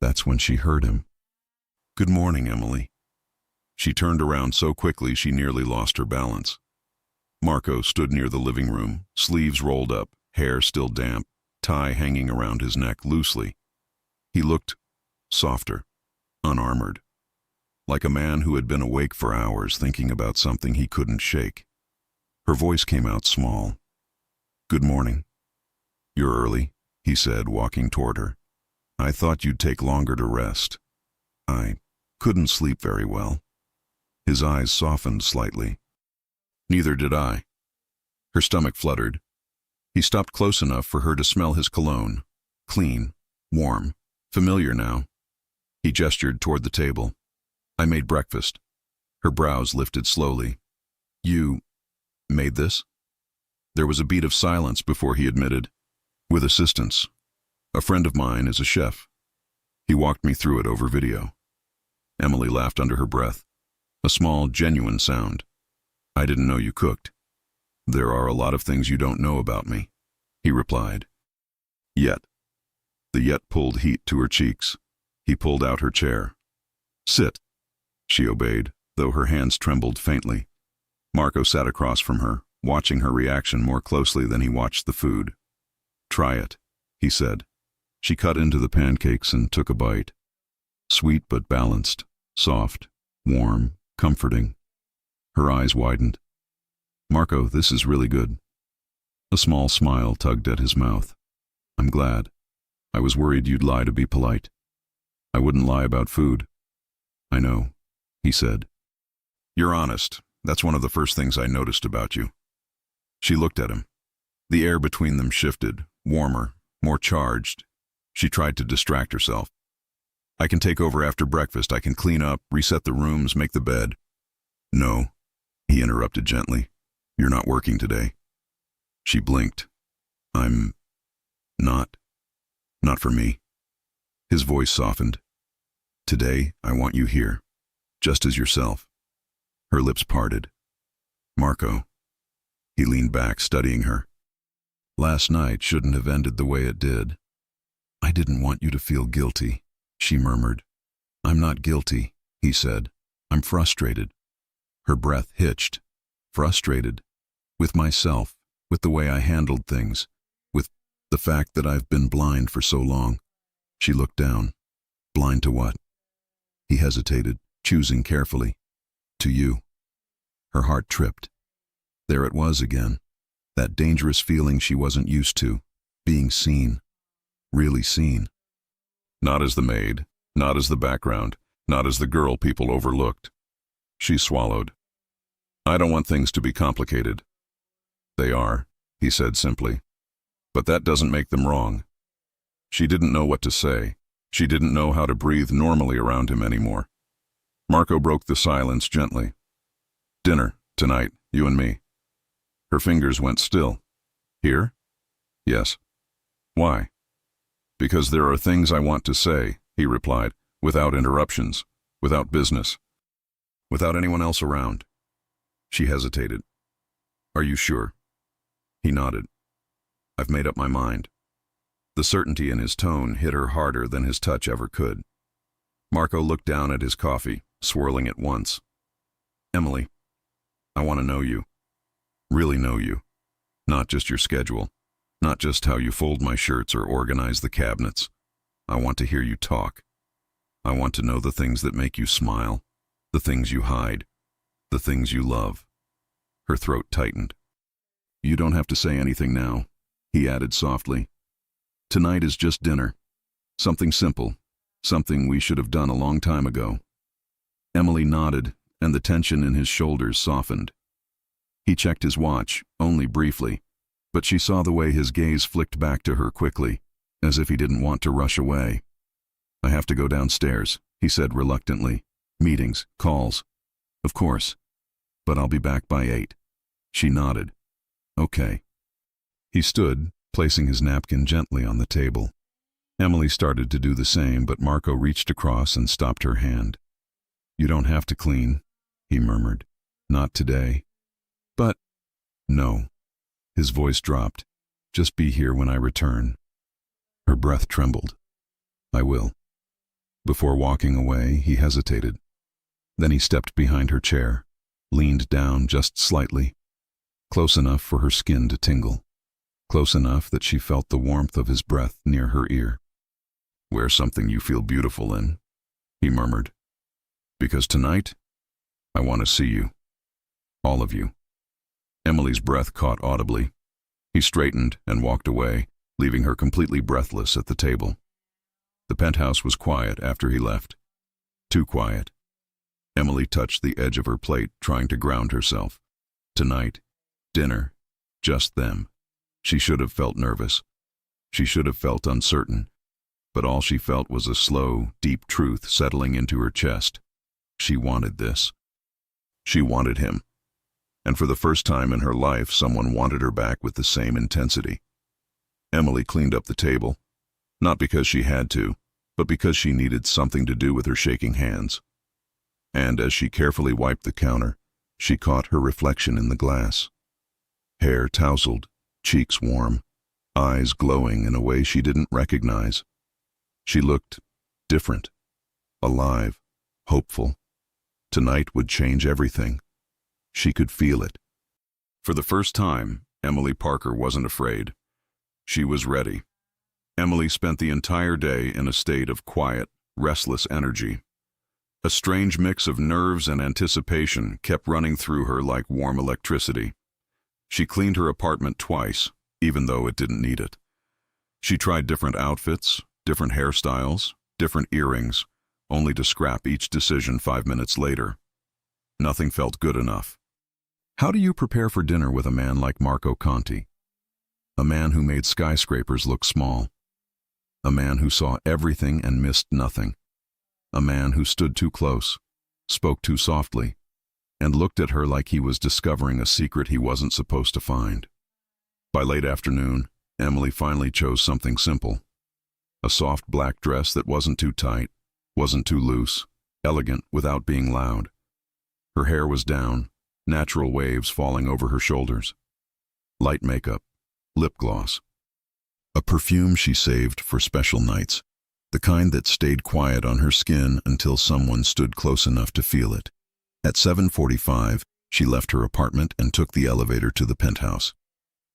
That's when she heard him. "Good morning, Emily." She turned around so quickly she nearly lost her balance. Marco stood near the living room, sleeves rolled up, hair still damp, tie hanging around his neck loosely. He looked softer, unarmored, like a man who had been awake for hours thinking about something he couldn't shake. Her voice came out small. "Good morning." "You're early," he said, walking toward her. "I thought you'd take longer to rest. I couldn't sleep very well." His eyes softened slightly. "Neither did I." Her stomach fluttered. He stopped close enough for her to smell his cologne. Clean, warm, familiar now. He gestured toward the table. "I made breakfast." Her brows lifted slowly. "You made this?" There was a beat of silence before he admitted, "With assistance. A friend of mine is a chef. He walked me through it over video." Emily laughed under her breath. A small, genuine sound. "I didn't know you cooked." "There are a lot of things you don't know about me," he replied. "Yet." The yet pulled heat to her cheeks. He pulled out her chair. "Sit." She obeyed, though her hands trembled faintly. Marco sat across from her, watching her reaction more closely than he watched the food. "Try it," he said. She cut into the pancakes and took a bite. Sweet but balanced, soft, warm, comforting. Her eyes widened. "Marco, this is really good." A small smile tugged at his mouth. "I'm glad. I was worried you'd lie to be polite." "I wouldn't lie about food." "I know," he said. "You're honest. That's one of the first things I noticed about you." She looked at him. The air between them shifted, warmer, more charged. She tried to distract herself. "I can take over after breakfast. I can clean up, reset the rooms, make the bed." "No," he interrupted gently. "You're not working today." She blinked. "I'm not for me." His voice softened. "Today, I want you here, just as yourself." Her lips parted. "Marco." He leaned back, studying her. "Last night shouldn't have ended the way it did." "I didn't want you to feel guilty," she murmured. "I'm not guilty," he said. "I'm frustrated." Her breath hitched. Frustrated. With myself, with the way I handled things, with the fact that I've been blind for so long. She looked down. "Blind to what?" He hesitated, choosing carefully. "To you." Her heart tripped. There it was again. That dangerous feeling she wasn't used to. Being seen. Really seen. Not as the maid, not as the background, not as the girl people overlooked. She swallowed. "I don't want things to be complicated." "They are," he said simply. "But that doesn't make them wrong." She didn't know what to say. She didn't know how to breathe normally around him anymore. Marco broke the silence gently. "Dinner, tonight, you and me." Her fingers went still. "Here?" "Yes." "Why?" "Because there are things I want to say," he replied, without interruptions, without business, without anyone else around. She hesitated. "Are you sure?" He nodded. "I've made up my mind." The certainty in his tone hit her harder than his touch ever could. Marco looked down at his coffee, swirling it once. "Emily, I want to know you. Really know you. Not just your schedule. Not just how you fold my shirts or organize the cabinets. I want to hear you talk. I want to know the things that make you smile, the things you hide, the things you love. Her throat tightened. You don't have to say anything now, he added softly. Tonight is just dinner. Something simple, something we should have done a long time ago. Emily nodded, and the tension in his shoulders softened. He checked his watch, only briefly, but she saw the way his gaze flicked back to her quickly, as if he didn't want to rush away. I have to go downstairs, he said reluctantly. Meetings, calls. Of course. But I'll be back by 8. She nodded. Okay. He stood, placing his napkin gently on the table. Emily started to do the same, but Marco reached across and stopped her hand. You don't have to clean, he murmured. Not today. But, no. His voice dropped. Just be here when I return. Her breath trembled. I will. Before walking away, he hesitated. Then he stepped behind her chair, leaned down just slightly, close enough for her skin to tingle, close enough that she felt the warmth of his breath near her ear. Wear something you feel beautiful in, he murmured. Because tonight, I want to see you. All of you. Emily's breath caught audibly. He straightened and walked away, leaving her completely breathless at the table. The penthouse was quiet after he left. Too quiet. Emily touched the edge of her plate, trying to ground herself. Tonight, dinner, just them. She should have felt nervous. She should have felt uncertain. But all she felt was a slow, deep truth settling into her chest. She wanted this. She wanted him. And for the first time in her life, someone wanted her back with the same intensity. Emily cleaned up the table, not because she had to, but because she needed something to do with her shaking hands. And as she carefully wiped the counter, she caught her reflection in the glass. Hair tousled, cheeks warm, eyes glowing in a way she didn't recognize. She looked different, alive, hopeful. Tonight would change everything. She could feel it. For the first time, Emily Parker wasn't afraid. She was ready. Emily spent the entire day in a state of quiet, restless energy. A strange mix of nerves and anticipation kept running through her like warm electricity. She cleaned her apartment twice, even though it didn't need it. She tried different outfits, different hairstyles, different earrings, only to scrap each decision 5 minutes later. Nothing felt good enough. How do you prepare for dinner with a man like Marco Conti? A man who made skyscrapers look small. A man who saw everything and missed nothing. A man who stood too close, spoke too softly, and looked at her like he was discovering a secret he wasn't supposed to find. By late afternoon, Emily finally chose something simple. A soft black dress that wasn't too tight, wasn't too loose, elegant without being loud. Her hair was down, natural waves falling over her shoulders. Light makeup, lip gloss. A perfume she saved for special nights, the kind that stayed quiet on her skin until someone stood close enough to feel it. At 7:45, she left her apartment and took the elevator to the penthouse.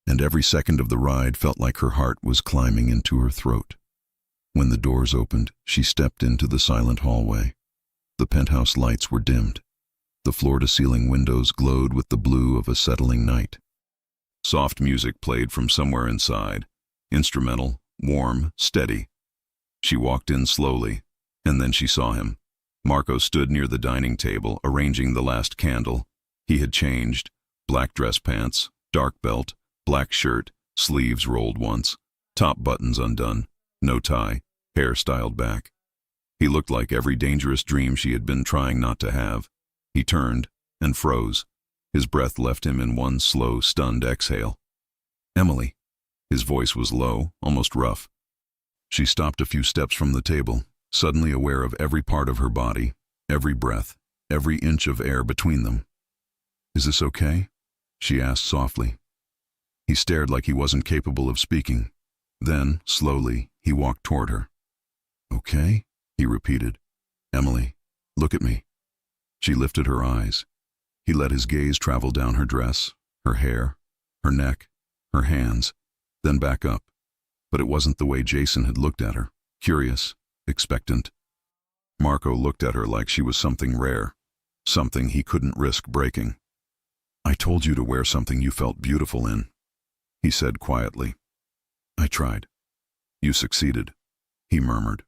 And every second of the ride felt like her heart was climbing into her throat. When the doors opened, she stepped into the silent hallway. The penthouse lights were dimmed. The floor-to-ceiling windows glowed with the blue of a settling night. Soft music played from somewhere inside, instrumental, warm, steady. She walked in slowly, and then she saw him. Marco stood near the dining table, arranging the last candle. He had changed, black dress pants, dark belt, black shirt, sleeves rolled once, top buttons undone, no tie, hair styled back. He looked like every dangerous dream she had been trying not to have. He turned and froze. His breath left him in one slow, stunned exhale. Emily. His voice was low, almost rough. She stopped a few steps from the table, suddenly aware of every part of her body, every breath, every inch of air between them. Is this okay? She asked softly. He stared like he wasn't capable of speaking. Then, slowly, he walked toward her. Okay? He repeated. Emily, look at me. She lifted her eyes. He let his gaze travel down her dress, her hair, her neck, her hands. then back up. But it wasn't the way Jason had looked at her, curious, expectant. Marco looked at her like she was something rare, something he couldn't risk breaking. "I told you to wear something you felt beautiful in," he said quietly. "I tried. You succeeded," he murmured.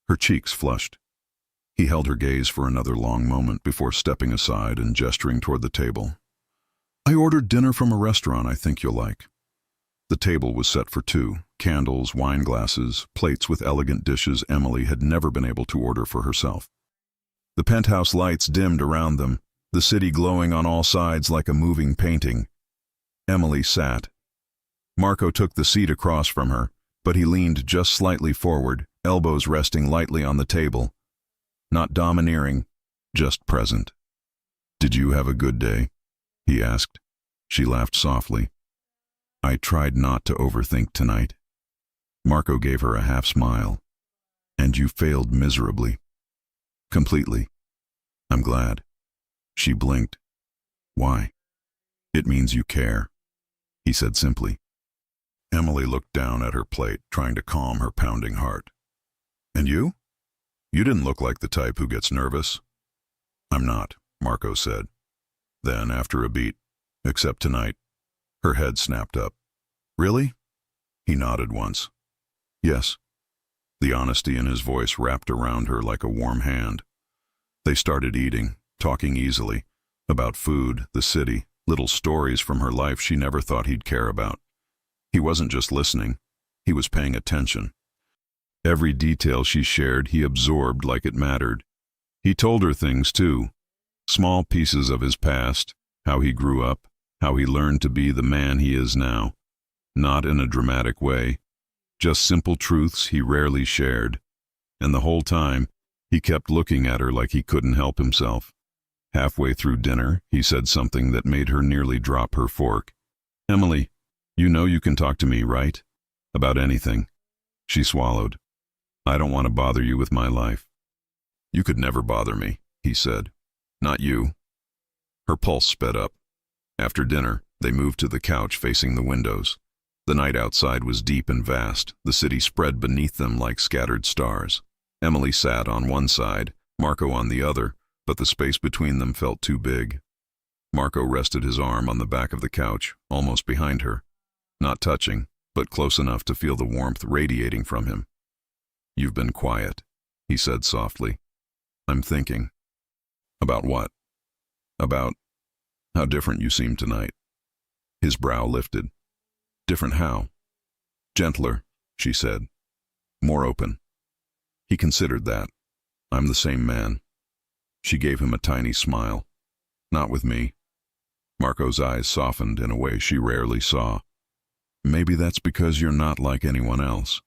Her cheeks flushed. He held her gaze for another long moment before stepping aside and gesturing toward the table. "I ordered dinner from a restaurant I think you'll like." The table was set for two, candles, wine glasses, plates with elegant dishes Emily had never been able to order for herself. The penthouse lights dimmed around them, the city glowing on all sides like a moving painting. Emily sat. Marco took the seat across from her, but he leaned just slightly forward, elbows resting lightly on the table. Not domineering, just present. "Did you have a good day?" he asked. She laughed softly. "I tried not to overthink tonight." Marco gave her a half smile. "And you failed miserably." "Completely." "I'm glad." She blinked. "Why?" "It means you care," he said simply. Emily looked down at her plate, trying to calm her pounding heart. "And you? You didn't look like the type who gets nervous." "I'm not," Marco said. Then, after a beat, "Except tonight." Her head snapped up. "Really?" He nodded once. "Yes." The honesty in his voice wrapped around her like a warm hand. They started eating, talking easily, about food, the city, little stories from her life she never thought he'd care about. He wasn't just listening, he was paying attention. Every detail she shared he absorbed like it mattered. He told her things too, small pieces of his past, how he grew up, how he learned to be the man he is now. Not in a dramatic way, just simple truths he rarely shared. And the whole time, he kept looking at her like he couldn't help himself. Halfway through dinner, he said something that made her nearly drop her fork. "Emily, you know you can talk to me, right? About anything." She swallowed. "I don't want to bother you with my life." "You could never bother me," he said. "Not you." Her pulse sped up. After dinner, they moved to the couch facing the windows. The night outside was deep and vast, the city spread beneath them like scattered stars. Emily sat on one side, Marco on the other, but the space between them felt too big. Marco rested his arm on the back of the couch, almost behind her. Not touching, but close enough to feel the warmth radiating from him. "You've been quiet," he said softly. "I'm thinking." "About what?" "About how different you seem tonight." His brow lifted. "Different how?" "Gentler," she said. "More open." He considered that. "I'm the same man." She gave him a tiny smile. "Not with me." Marco's eyes softened in a way she rarely saw. "Maybe that's because you're not like anyone else."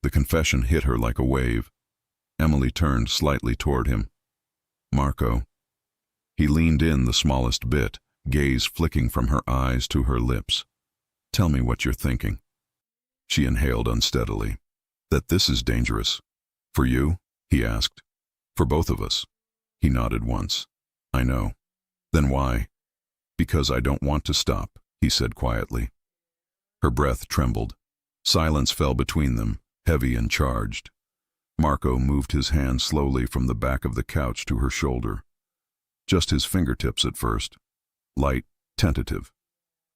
The confession hit her like a wave. Emily turned slightly toward him. "Marco." He leaned in the smallest bit, gaze flicking from her eyes to her lips. "Tell me what you're thinking." She inhaled unsteadily. "That this is dangerous." "For you?" he asked. "For both of us." He nodded once. "I know." "Then why?" "Because I don't want to stop," he said quietly. Her breath trembled. Silence fell between them, heavy and charged. Marco moved his hand slowly from the back of the couch to her shoulder. Just his fingertips at first. Light, tentative.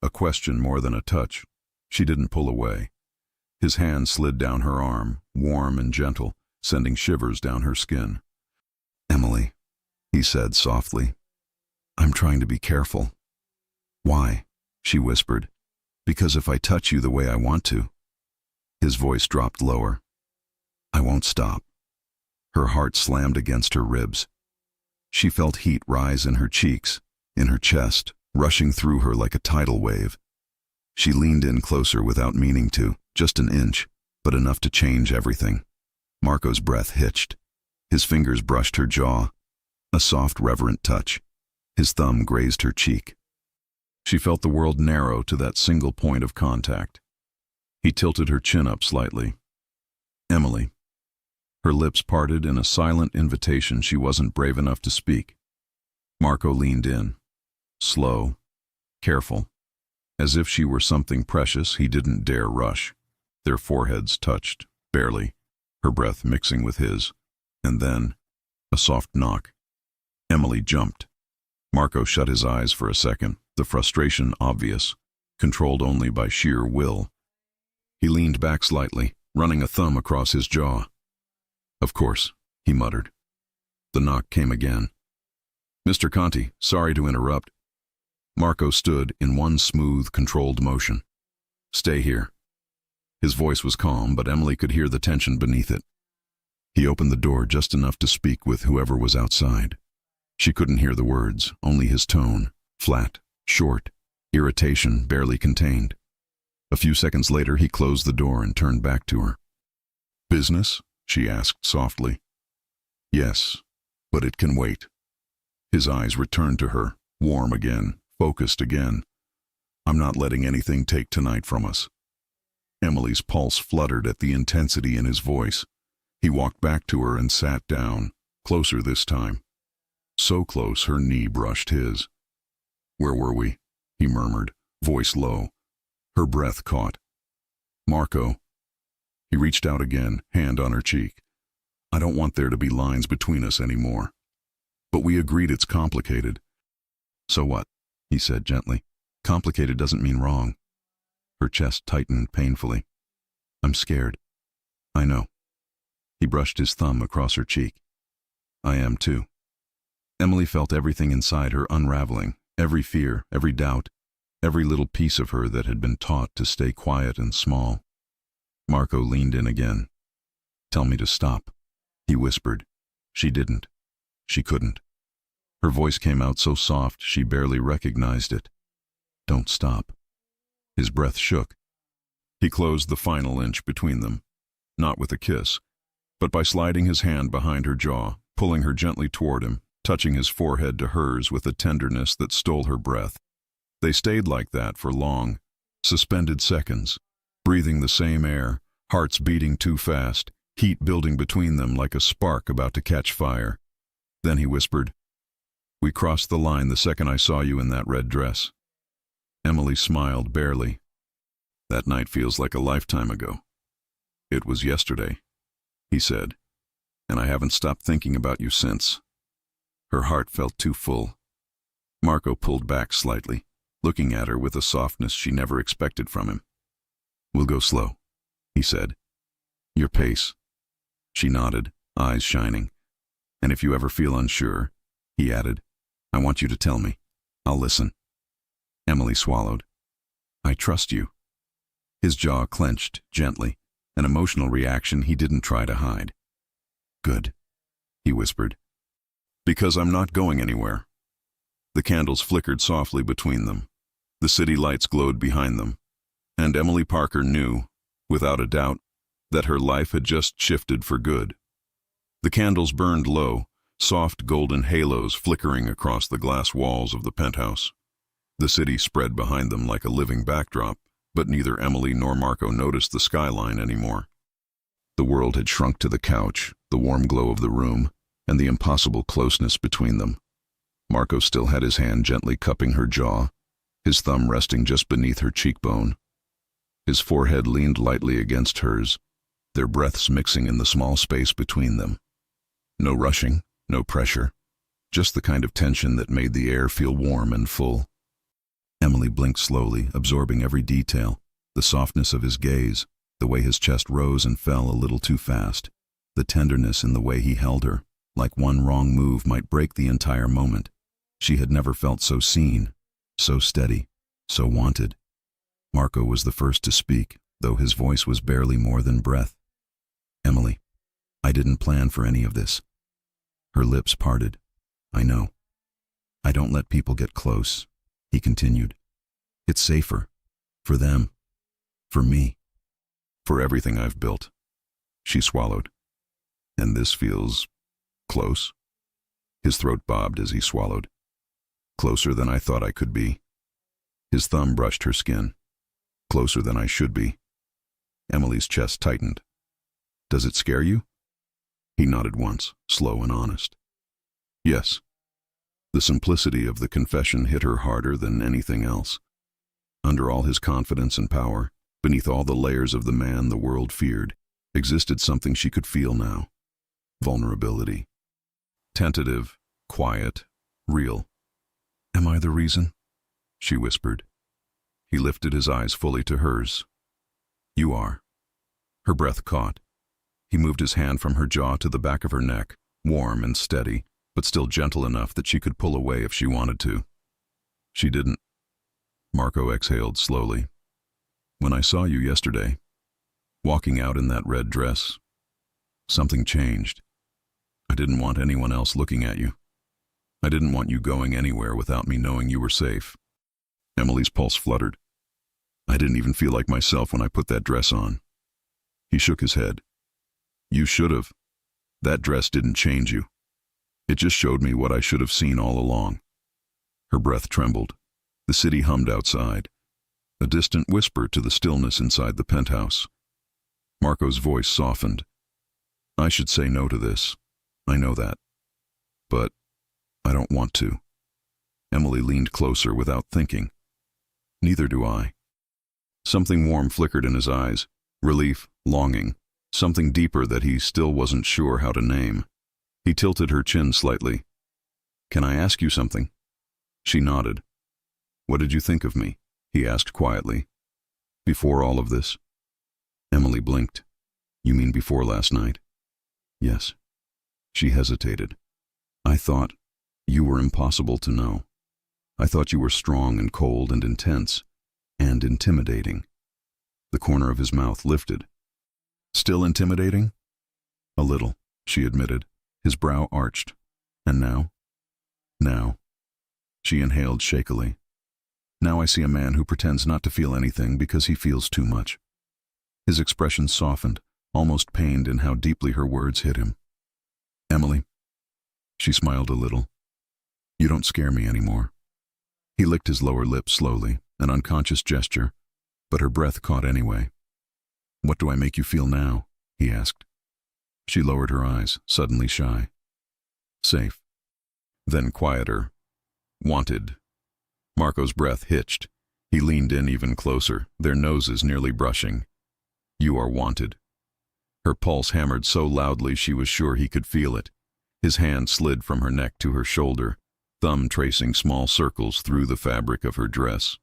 A question more than a touch. She didn't pull away. His hand slid down her arm, warm and gentle, sending shivers down her skin. "Emily," he said softly. "I'm trying to be careful." "Why?" she whispered. "Because if I touch you the way I want to." His voice dropped lower. "I won't stop." Her heart slammed against her ribs. She felt heat rise in her cheeks, in her chest, rushing through her like a tidal wave. She leaned in closer without meaning to, just an inch, but enough to change everything. Marco's breath hitched. His fingers brushed her jaw. A soft, reverent touch. His thumb grazed her cheek. She felt the world narrow to that single point of contact. He tilted her chin up slightly. "Emily." Her lips parted in a silent invitation she wasn't brave enough to speak. Marco leaned in. Slow. Careful. As if she were something precious he didn't dare rush. Their foreheads touched, barely, her breath mixing with his. And then, a soft knock. Emily jumped. Marco shut his eyes for a second, the frustration obvious, controlled only by sheer will. He leaned back slightly, running a thumb across his jaw. "Of course," he muttered. The knock came again. "Mr. Conti, sorry to interrupt." Marco stood in one smooth, controlled motion. "Stay here." His voice was calm, but Emily could hear the tension beneath it. He opened the door just enough to speak with whoever was outside. She couldn't hear the words, only his tone, flat, short, irritation barely contained. A few seconds later he closed the door and turned back to her. "Business?" she asked softly. "Yes, but it can wait." His eyes returned to her, warm again, focused again. "I'm not letting anything take tonight from us." Emily's pulse fluttered at the intensity in his voice. He walked back to her and sat down, closer this time. So close her knee brushed his. "Where were we?" he murmured, voice low. Her breath caught. "Marco." He reached out again, hand on her cheek. "I don't want there to be lines between us anymore. But we agreed it's complicated." "So what?" he said gently. "Complicated doesn't mean wrong." Her chest tightened painfully. "I'm scared." "I know." He brushed his thumb across her cheek. "I am too." Emily felt everything inside her unraveling, every fear, every doubt, every little piece of her that had been taught to stay quiet and small. Marco leaned in again. "Tell me to stop," he whispered. She didn't. She couldn't. Her voice came out so soft she barely recognized it. "Don't stop." His breath shook. He closed the final inch between them, not with a kiss, but by sliding his hand behind her jaw, pulling her gently toward him, touching his forehead to hers with a tenderness that stole her breath. They stayed like that for long, suspended seconds, breathing the same air, hearts beating too fast, heat building between them like a spark about to catch fire. Then he whispered, "We crossed the line the second I saw you in that red dress." Emily smiled barely. "That night feels like a lifetime ago." "It was yesterday," he said, "and I haven't stopped thinking about you since." Her heart felt too full. Marco pulled back slightly, looking at her with a softness she never expected from him. "We'll go slow," he said. "Your pace." She nodded, eyes shining. "And if you ever feel unsure," he added, "I want you to tell me. I'll listen." Emily swallowed. "I trust you." His jaw clenched gently, an emotional reaction he didn't try to hide. "Good," he whispered. "Because I'm not going anywhere." The candles flickered softly between them. The city lights glowed behind them. And Emily Parker knew, without a doubt, that her life had just shifted for good. The candles burned low, soft golden halos flickering across the glass walls of the penthouse. The city spread behind them like a living backdrop, but neither Emily nor Marco noticed the skyline anymore. The world had shrunk to the couch, the warm glow of the room, and the impossible closeness between them. Marco still had his hand gently cupping her jaw, his thumb resting just beneath her cheekbone. His forehead leaned lightly against hers, their breaths mixing in the small space between them. No rushing, no pressure, just the kind of tension that made the air feel warm and full. Emily blinked slowly, absorbing every detail, the softness of his gaze, the way his chest rose and fell a little too fast, the tenderness in the way he held her, like one wrong move might break the entire moment. She had never felt so seen, so steady, so wanted. Marco was the first to speak, though his voice was barely more than breath. "Emily, I didn't plan for any of this." Her lips parted. "I know. I don't let people get close," he continued. "It's safer. For them. For me. For everything I've built." She swallowed. "And this feels close?" His throat bobbed as he swallowed. "Closer than I thought I could be." His thumb brushed her skin. "Closer than I should be." Emily's chest tightened. "Does it scare you?" He nodded once, slow and honest. "Yes." The simplicity of the confession hit her harder than anything else. Under all his confidence and power, beneath all the layers of the man the world feared, existed something she could feel now. Vulnerability. Tentative, quiet, real. "Am I the reason?" she whispered. He lifted his eyes fully to hers. "You are." Her breath caught. He moved his hand from her jaw to the back of her neck, warm and steady, but still gentle enough that she could pull away if she wanted to. She didn't. Marco exhaled slowly. "When I saw you yesterday, walking out in that red dress, something changed. I didn't want anyone else looking at you. I didn't want you going anywhere without me knowing you were safe." Emily's pulse fluttered. "I didn't even feel like myself when I put that dress on." He shook his head. "You should have. That dress didn't change you. It just showed me what I should have seen all along." Her breath trembled. The city hummed outside, a distant whisper to the stillness inside the penthouse. Marco's voice softened. "I should say no to this. I know that. But I don't want to." Emily leaned closer without thinking. "Neither do I." Something warm flickered in his eyes. Relief, longing, something deeper that he still wasn't sure how to name. He tilted her chin slightly. "Can I ask you something?" She nodded. "What did you think of me?" he asked quietly. "Before all of this?" Emily blinked. "You mean before last night?" "Yes." She hesitated. "I thought you were impossible to know. I thought you were strong and cold and intense, and intimidating." The corner of his mouth lifted. "Still intimidating?" "A little," she admitted. His brow arched. "And now?" "Now." She inhaled shakily. "Now I see a man who pretends not to feel anything because he feels too much." His expression softened, almost pained in how deeply her words hit him. "Emily." She smiled a little. "You don't scare me anymore." He licked his lower lip slowly, an unconscious gesture, but her breath caught anyway. "What do I make you feel now?" he asked. She lowered her eyes, suddenly shy. "Safe." Then quieter. "Wanted." Marco's breath hitched. He leaned in even closer, their noses nearly brushing. "You are wanted." Her pulse hammered so loudly she was sure he could feel it. His hand slid from her neck to her shoulder, thumb tracing small circles through the fabric of her dress.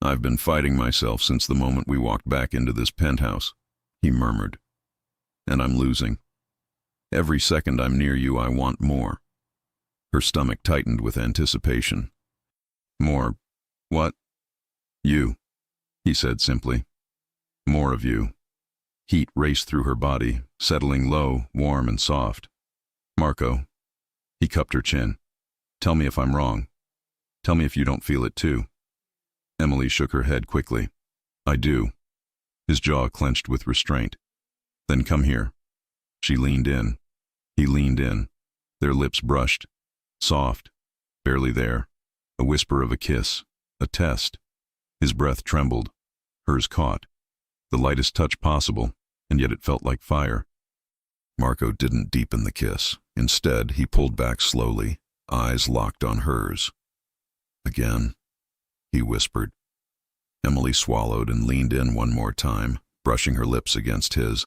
"I've been fighting myself since the moment we walked back into this penthouse," he murmured. "And I'm losing. Every second I'm near you, I want more." Her stomach tightened with anticipation. "More what?" "You," he said simply. "More of you." Heat raced through her body, settling low, warm and soft. "Marco." He cupped her chin. "Tell me if I'm wrong. Tell me if you don't feel it too." Emily shook her head quickly. "I do." His jaw clenched with restraint. "Then come here." She leaned in. He leaned in. Their lips brushed. Soft. Barely there. A whisper of a kiss. A test. His breath trembled. Hers caught. The lightest touch possible, and yet it felt like fire. Marco didn't deepen the kiss. Instead, he pulled back slowly, eyes locked on hers. "Again," he whispered. Emily swallowed and leaned in one more time, brushing her lips against his.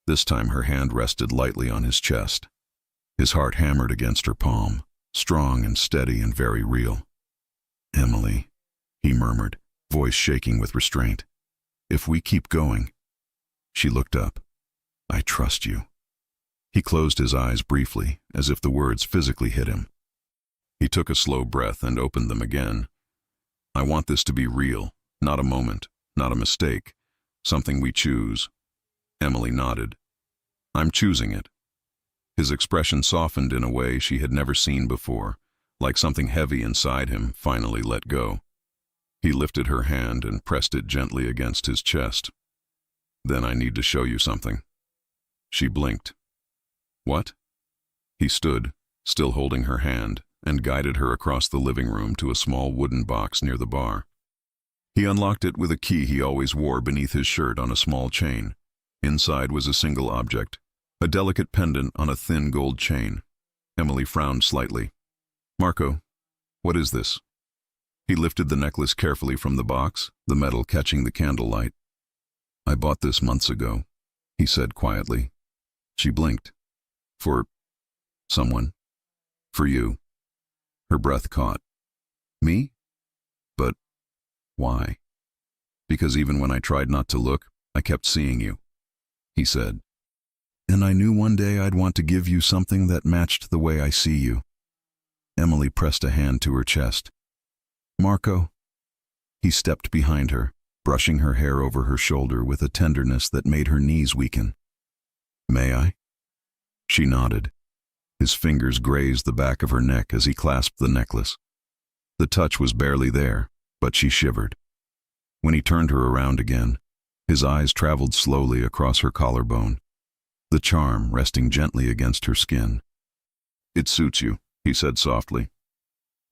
This time her hand rested lightly on his chest. His heart hammered against her palm, strong and steady and very real. "Emily," he murmured, voice shaking with restraint. "If we keep going." She looked up. "I trust you." He closed his eyes briefly, as if the words physically hit him. He took a slow breath and opened them again. "I want this to be real, not a moment, not a mistake, something we choose." Emily nodded. "I'm choosing it." His expression softened in a way she had never seen before, like something heavy inside him finally let go. He lifted her hand and pressed it gently against his chest. "Then I need to show you something." She blinked. "What?" He stood, still holding her hand, and guided her across the living room to a small wooden box near the bar. He unlocked it with a key he always wore beneath his shirt on a small chain. Inside was a single object, a delicate pendant on a thin gold chain. Emily frowned slightly. "Marco, what is this?" He lifted the necklace carefully from the box, the metal catching the candlelight. "I bought this months ago," he said quietly. She blinked. "For someone. For you." Her breath caught. "Me? But why?" "Because even when I tried not to look, I kept seeing you," he said. "And I knew one day I'd want to give you something that matched the way I see you." Emily pressed a hand to her chest. "Marco." He stepped behind her, brushing her hair over her shoulder with a tenderness that made her knees weaken. "May I?" She nodded. His fingers grazed the back of her neck as he clasped the necklace. The touch was barely there, but she shivered. When he turned her around again, his eyes traveled slowly across her collarbone, the charm resting gently against her skin. "It suits you," he said softly.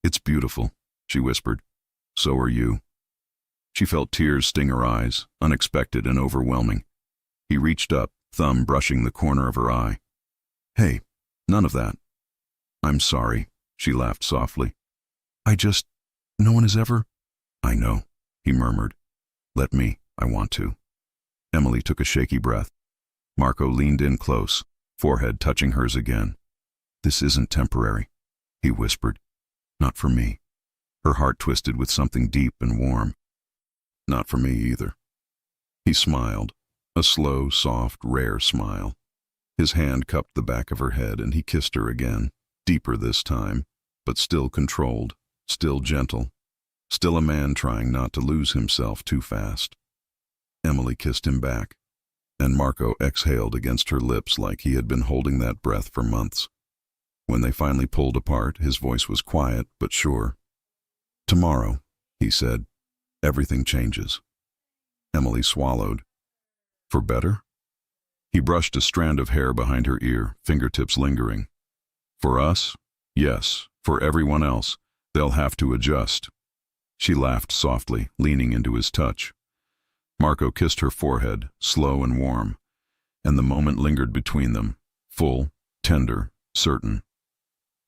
"It's beautiful," she whispered. "So are you." She felt tears sting her eyes, unexpected and overwhelming. He reached up, thumb brushing the corner of her eye. "Hey, none of that." "I'm sorry," she laughed softly. No one has ever—" "I know," he murmured. "Let me, I want to." Emily took a shaky breath. Marco leaned in close, forehead touching hers again. "This isn't temporary," he whispered. "Not for me." Her heart twisted with something deep and warm. "Not for me either." He smiled, a slow, soft, rare smile. His hand cupped the back of her head and he kissed her again, deeper this time, but still controlled, still gentle, still a man trying not to lose himself too fast. Emily kissed him back, and Marco exhaled against her lips like he had been holding that breath for months. When they finally pulled apart, his voice was quiet but sure. "Tomorrow," he said, "everything changes." Emily swallowed. "For better?" He brushed a strand of hair behind her ear, fingertips lingering. "For us? Yes. For everyone else, they'll have to adjust." She laughed softly, leaning into his touch. Marco kissed her forehead, slow and warm, and the moment lingered between them, full, tender, certain.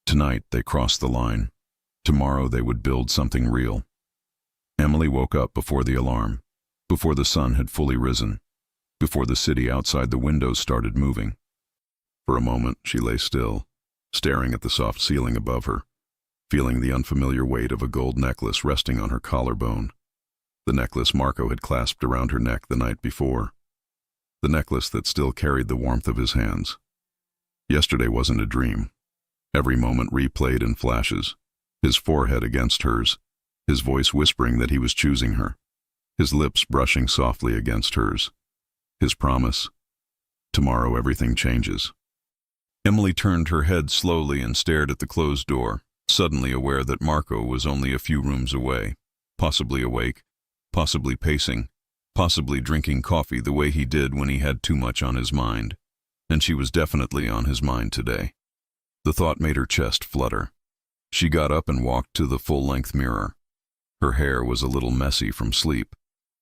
Tonight they crossed the line. Tomorrow they would build something real. Emily woke up before the alarm, before the sun had fully risen, before the city outside the windows started moving. For a moment she lay still, staring at the soft ceiling above her, feeling the unfamiliar weight of a gold necklace resting on her collarbone. The necklace Marco had clasped around her neck the night before. The necklace that still carried the warmth of his hands. Yesterday wasn't a dream. Every moment replayed in flashes, his forehead against hers, his voice whispering that he was choosing her, his lips brushing softly against hers. His promise, tomorrow everything changes. Emily turned her head slowly and stared at the closed door, suddenly aware that Marco was only a few rooms away, possibly awake, possibly pacing, possibly drinking coffee the way he did when he had too much on his mind. And she was definitely on his mind today. The thought made her chest flutter. She got up and walked to the full-length mirror. Her hair was a little messy from sleep,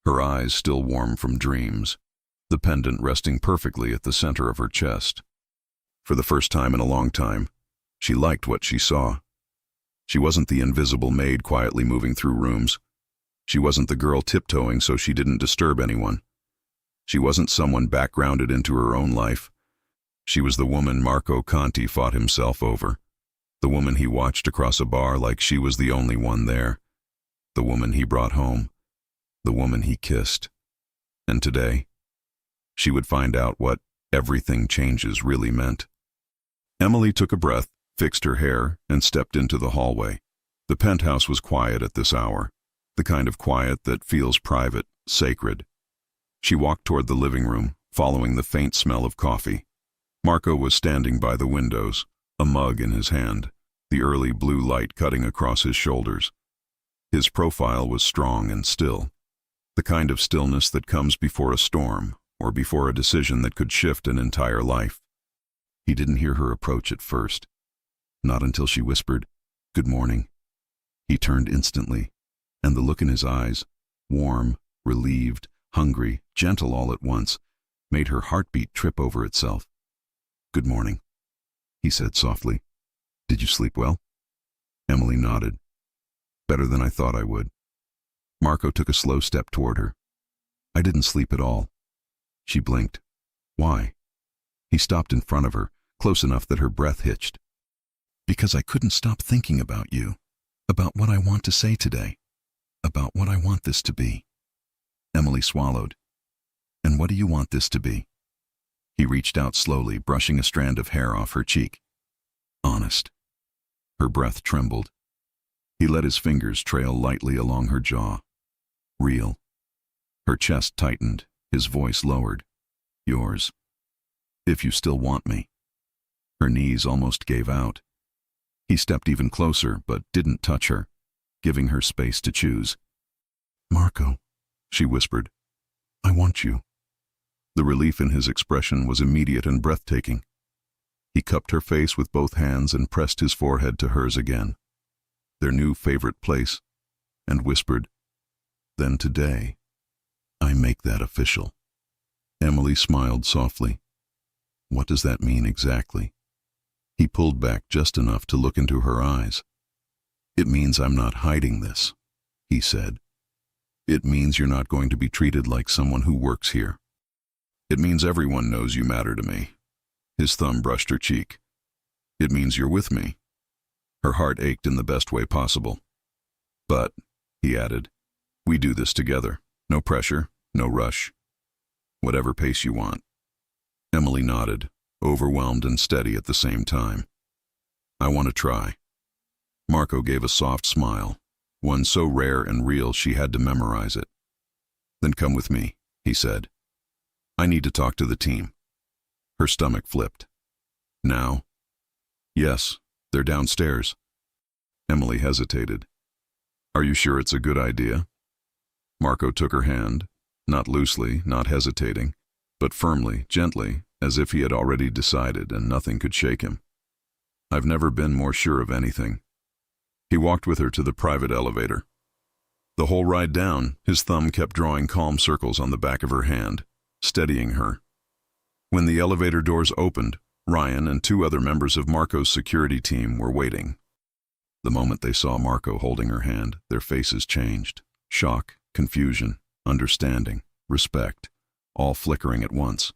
her eyes still warm from dreams, the pendant resting perfectly at the center of her chest. For the first time in a long time, she liked what she saw. She wasn't the invisible maid quietly moving through rooms. She wasn't the girl tiptoeing so she didn't disturb anyone. She wasn't someone backgrounded into her own life. She was the woman Marco Conti fought himself over, the woman he watched across a bar like she was the only one there, the woman he brought home, the woman he kissed. And today, she would find out what everything changes really meant. Emily took a breath, fixed her hair, and stepped into the hallway. The penthouse was quiet at this hour, the kind of quiet that feels private, sacred. She walked toward the living room, following the faint smell of coffee. Marco was standing by the windows, a mug in his hand, the early blue light cutting across his shoulders. His profile was strong and still, the kind of stillness that comes before a storm or before a decision that could shift an entire life. He didn't hear her approach at first, not until she whispered, "Good morning." He turned instantly, and the look in his eyes, warm, relieved, hungry, gentle all at once, made her heartbeat trip over itself. "Good morning," he said softly. "Did you sleep well?" Emily nodded. Better than I thought I would. Marco took a slow step toward her. I didn't sleep at all. She blinked. Why? He stopped in front of her, close enough that her breath hitched. Because I couldn't stop thinking about you, about what I want to say today, about what I want this to be. Emily swallowed. And what do you want this to be? He reached out slowly, brushing a strand of hair off her cheek. Honest. Her breath trembled. He let his fingers trail lightly along her jaw. Real. Her chest tightened, his voice lowered. Yours. If you still want me. Her knees almost gave out. He stepped even closer, but didn't touch her, giving her space to choose. Marco, she whispered. I want you. The relief in his expression was immediate and breathtaking. He cupped her face with both hands and pressed his forehead to hers again, their new favorite place, and whispered, Then today, I make that official. Emily smiled softly. What does that mean exactly? He pulled back just enough to look into her eyes. It means I'm not hiding this, he said. It means you're not going to be treated like someone who works here. It means everyone knows you matter to me. His thumb brushed her cheek. It means you're with me. Her heart ached in the best way possible. But, he added, we do this together. No pressure, no rush. Whatever pace you want. Emily nodded, overwhelmed and steady at the same time. I want to try. Marco gave a soft smile, one so rare and real she had to memorize it. Then come with me, he said. I need to talk to the team. Her stomach flipped. Now? Yes, they're downstairs. Emily hesitated. Are you sure it's a good idea? Marco took her hand, not loosely, not hesitating, but firmly, gently, as if he had already decided and nothing could shake him. I've never been more sure of anything. He walked with her to the private elevator. The whole ride down, his thumb kept drawing calm circles on the back of her hand, steadying her. When the elevator doors opened, Ryan and two other members of Marco's security team were waiting. The moment they saw Marco holding her hand, their faces changed. Shock, confusion, understanding, respect, all flickering at once.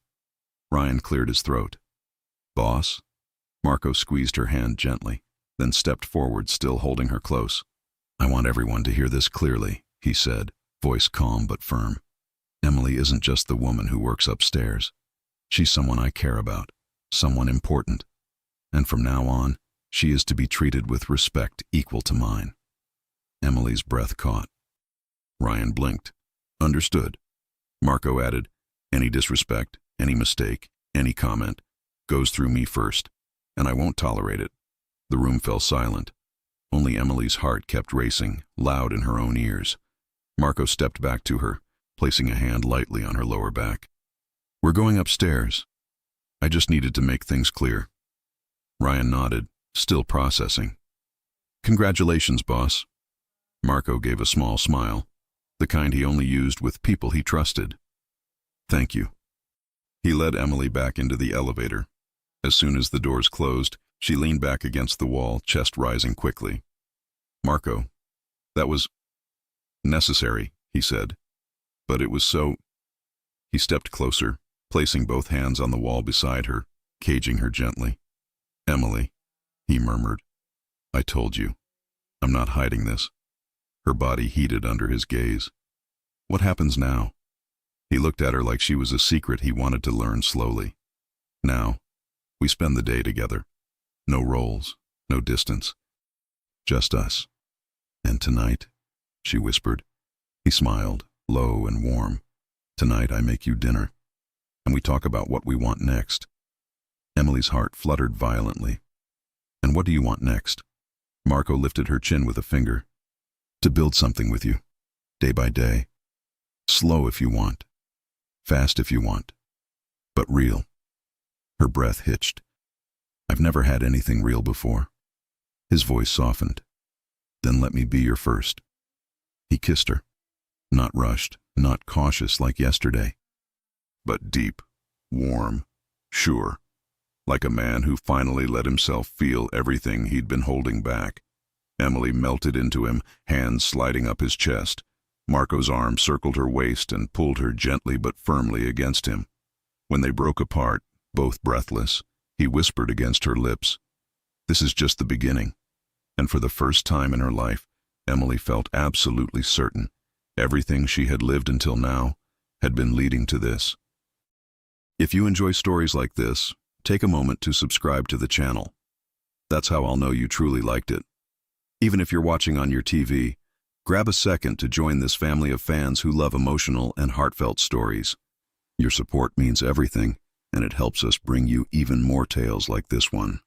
Ryan cleared his throat. Boss? Marco squeezed her hand gently, then stepped forward, still holding her close. I want everyone to hear this clearly, he said, voice calm but firm. Emily isn't just the woman who works upstairs. She's someone I care about, someone important. And from now on, she is to be treated with respect equal to mine. Emily's breath caught. Ryan blinked. Understood. Marco added, any disrespect, any mistake, any comment, goes through me first, and I won't tolerate it. The room fell silent. Only Emily's heart kept racing, loud in her own ears. Marco stepped back to her, placing a hand lightly on her lower back. We're going upstairs. I just needed to make things clear. Ryan nodded, still processing. Congratulations, boss. Marco gave a small smile, the kind he only used with people he trusted. Thank you. He led Emily back into the elevator. As soon as the doors closed, she leaned back against the wall, chest rising quickly. Marco, that was necessary, he said. But it was so... He stepped closer, placing both hands on the wall beside her, caging her gently. Emily, he murmured. I told you. I'm not hiding this. Her body heated under his gaze. What happens now? He looked at her like she was a secret he wanted to learn slowly. Now, we spend the day together. No roles, no distance. Just us. And tonight, she whispered. He smiled, low and warm. Tonight I make you dinner, and we talk about what we want next. Emily's heart fluttered violently. And what do you want next? Marco lifted her chin with a finger. To build something with you, day by day. Slow if you want. Fast if you want. But real. Her breath hitched. I've never had anything real before. His voice softened. Then let me be your first. He kissed her. Not rushed, not cautious like yesterday. But deep, warm, sure. Like a man who finally let himself feel everything he'd been holding back. Emily melted into him, hands sliding up his chest. Marco's arm circled her waist and pulled her gently but firmly against him. When they broke apart, both breathless, he whispered against her lips, "This is just the beginning." And for the first time in her life, Emily felt absolutely certain everything she had lived until now had been leading to this. If you enjoy stories like this, take a moment to subscribe to the channel. That's how I'll know you truly liked it. Even if you're watching on your TV, grab a second to join this family of fans who love emotional and heartfelt stories. Your support means everything, and it helps us bring you even more tales like this one.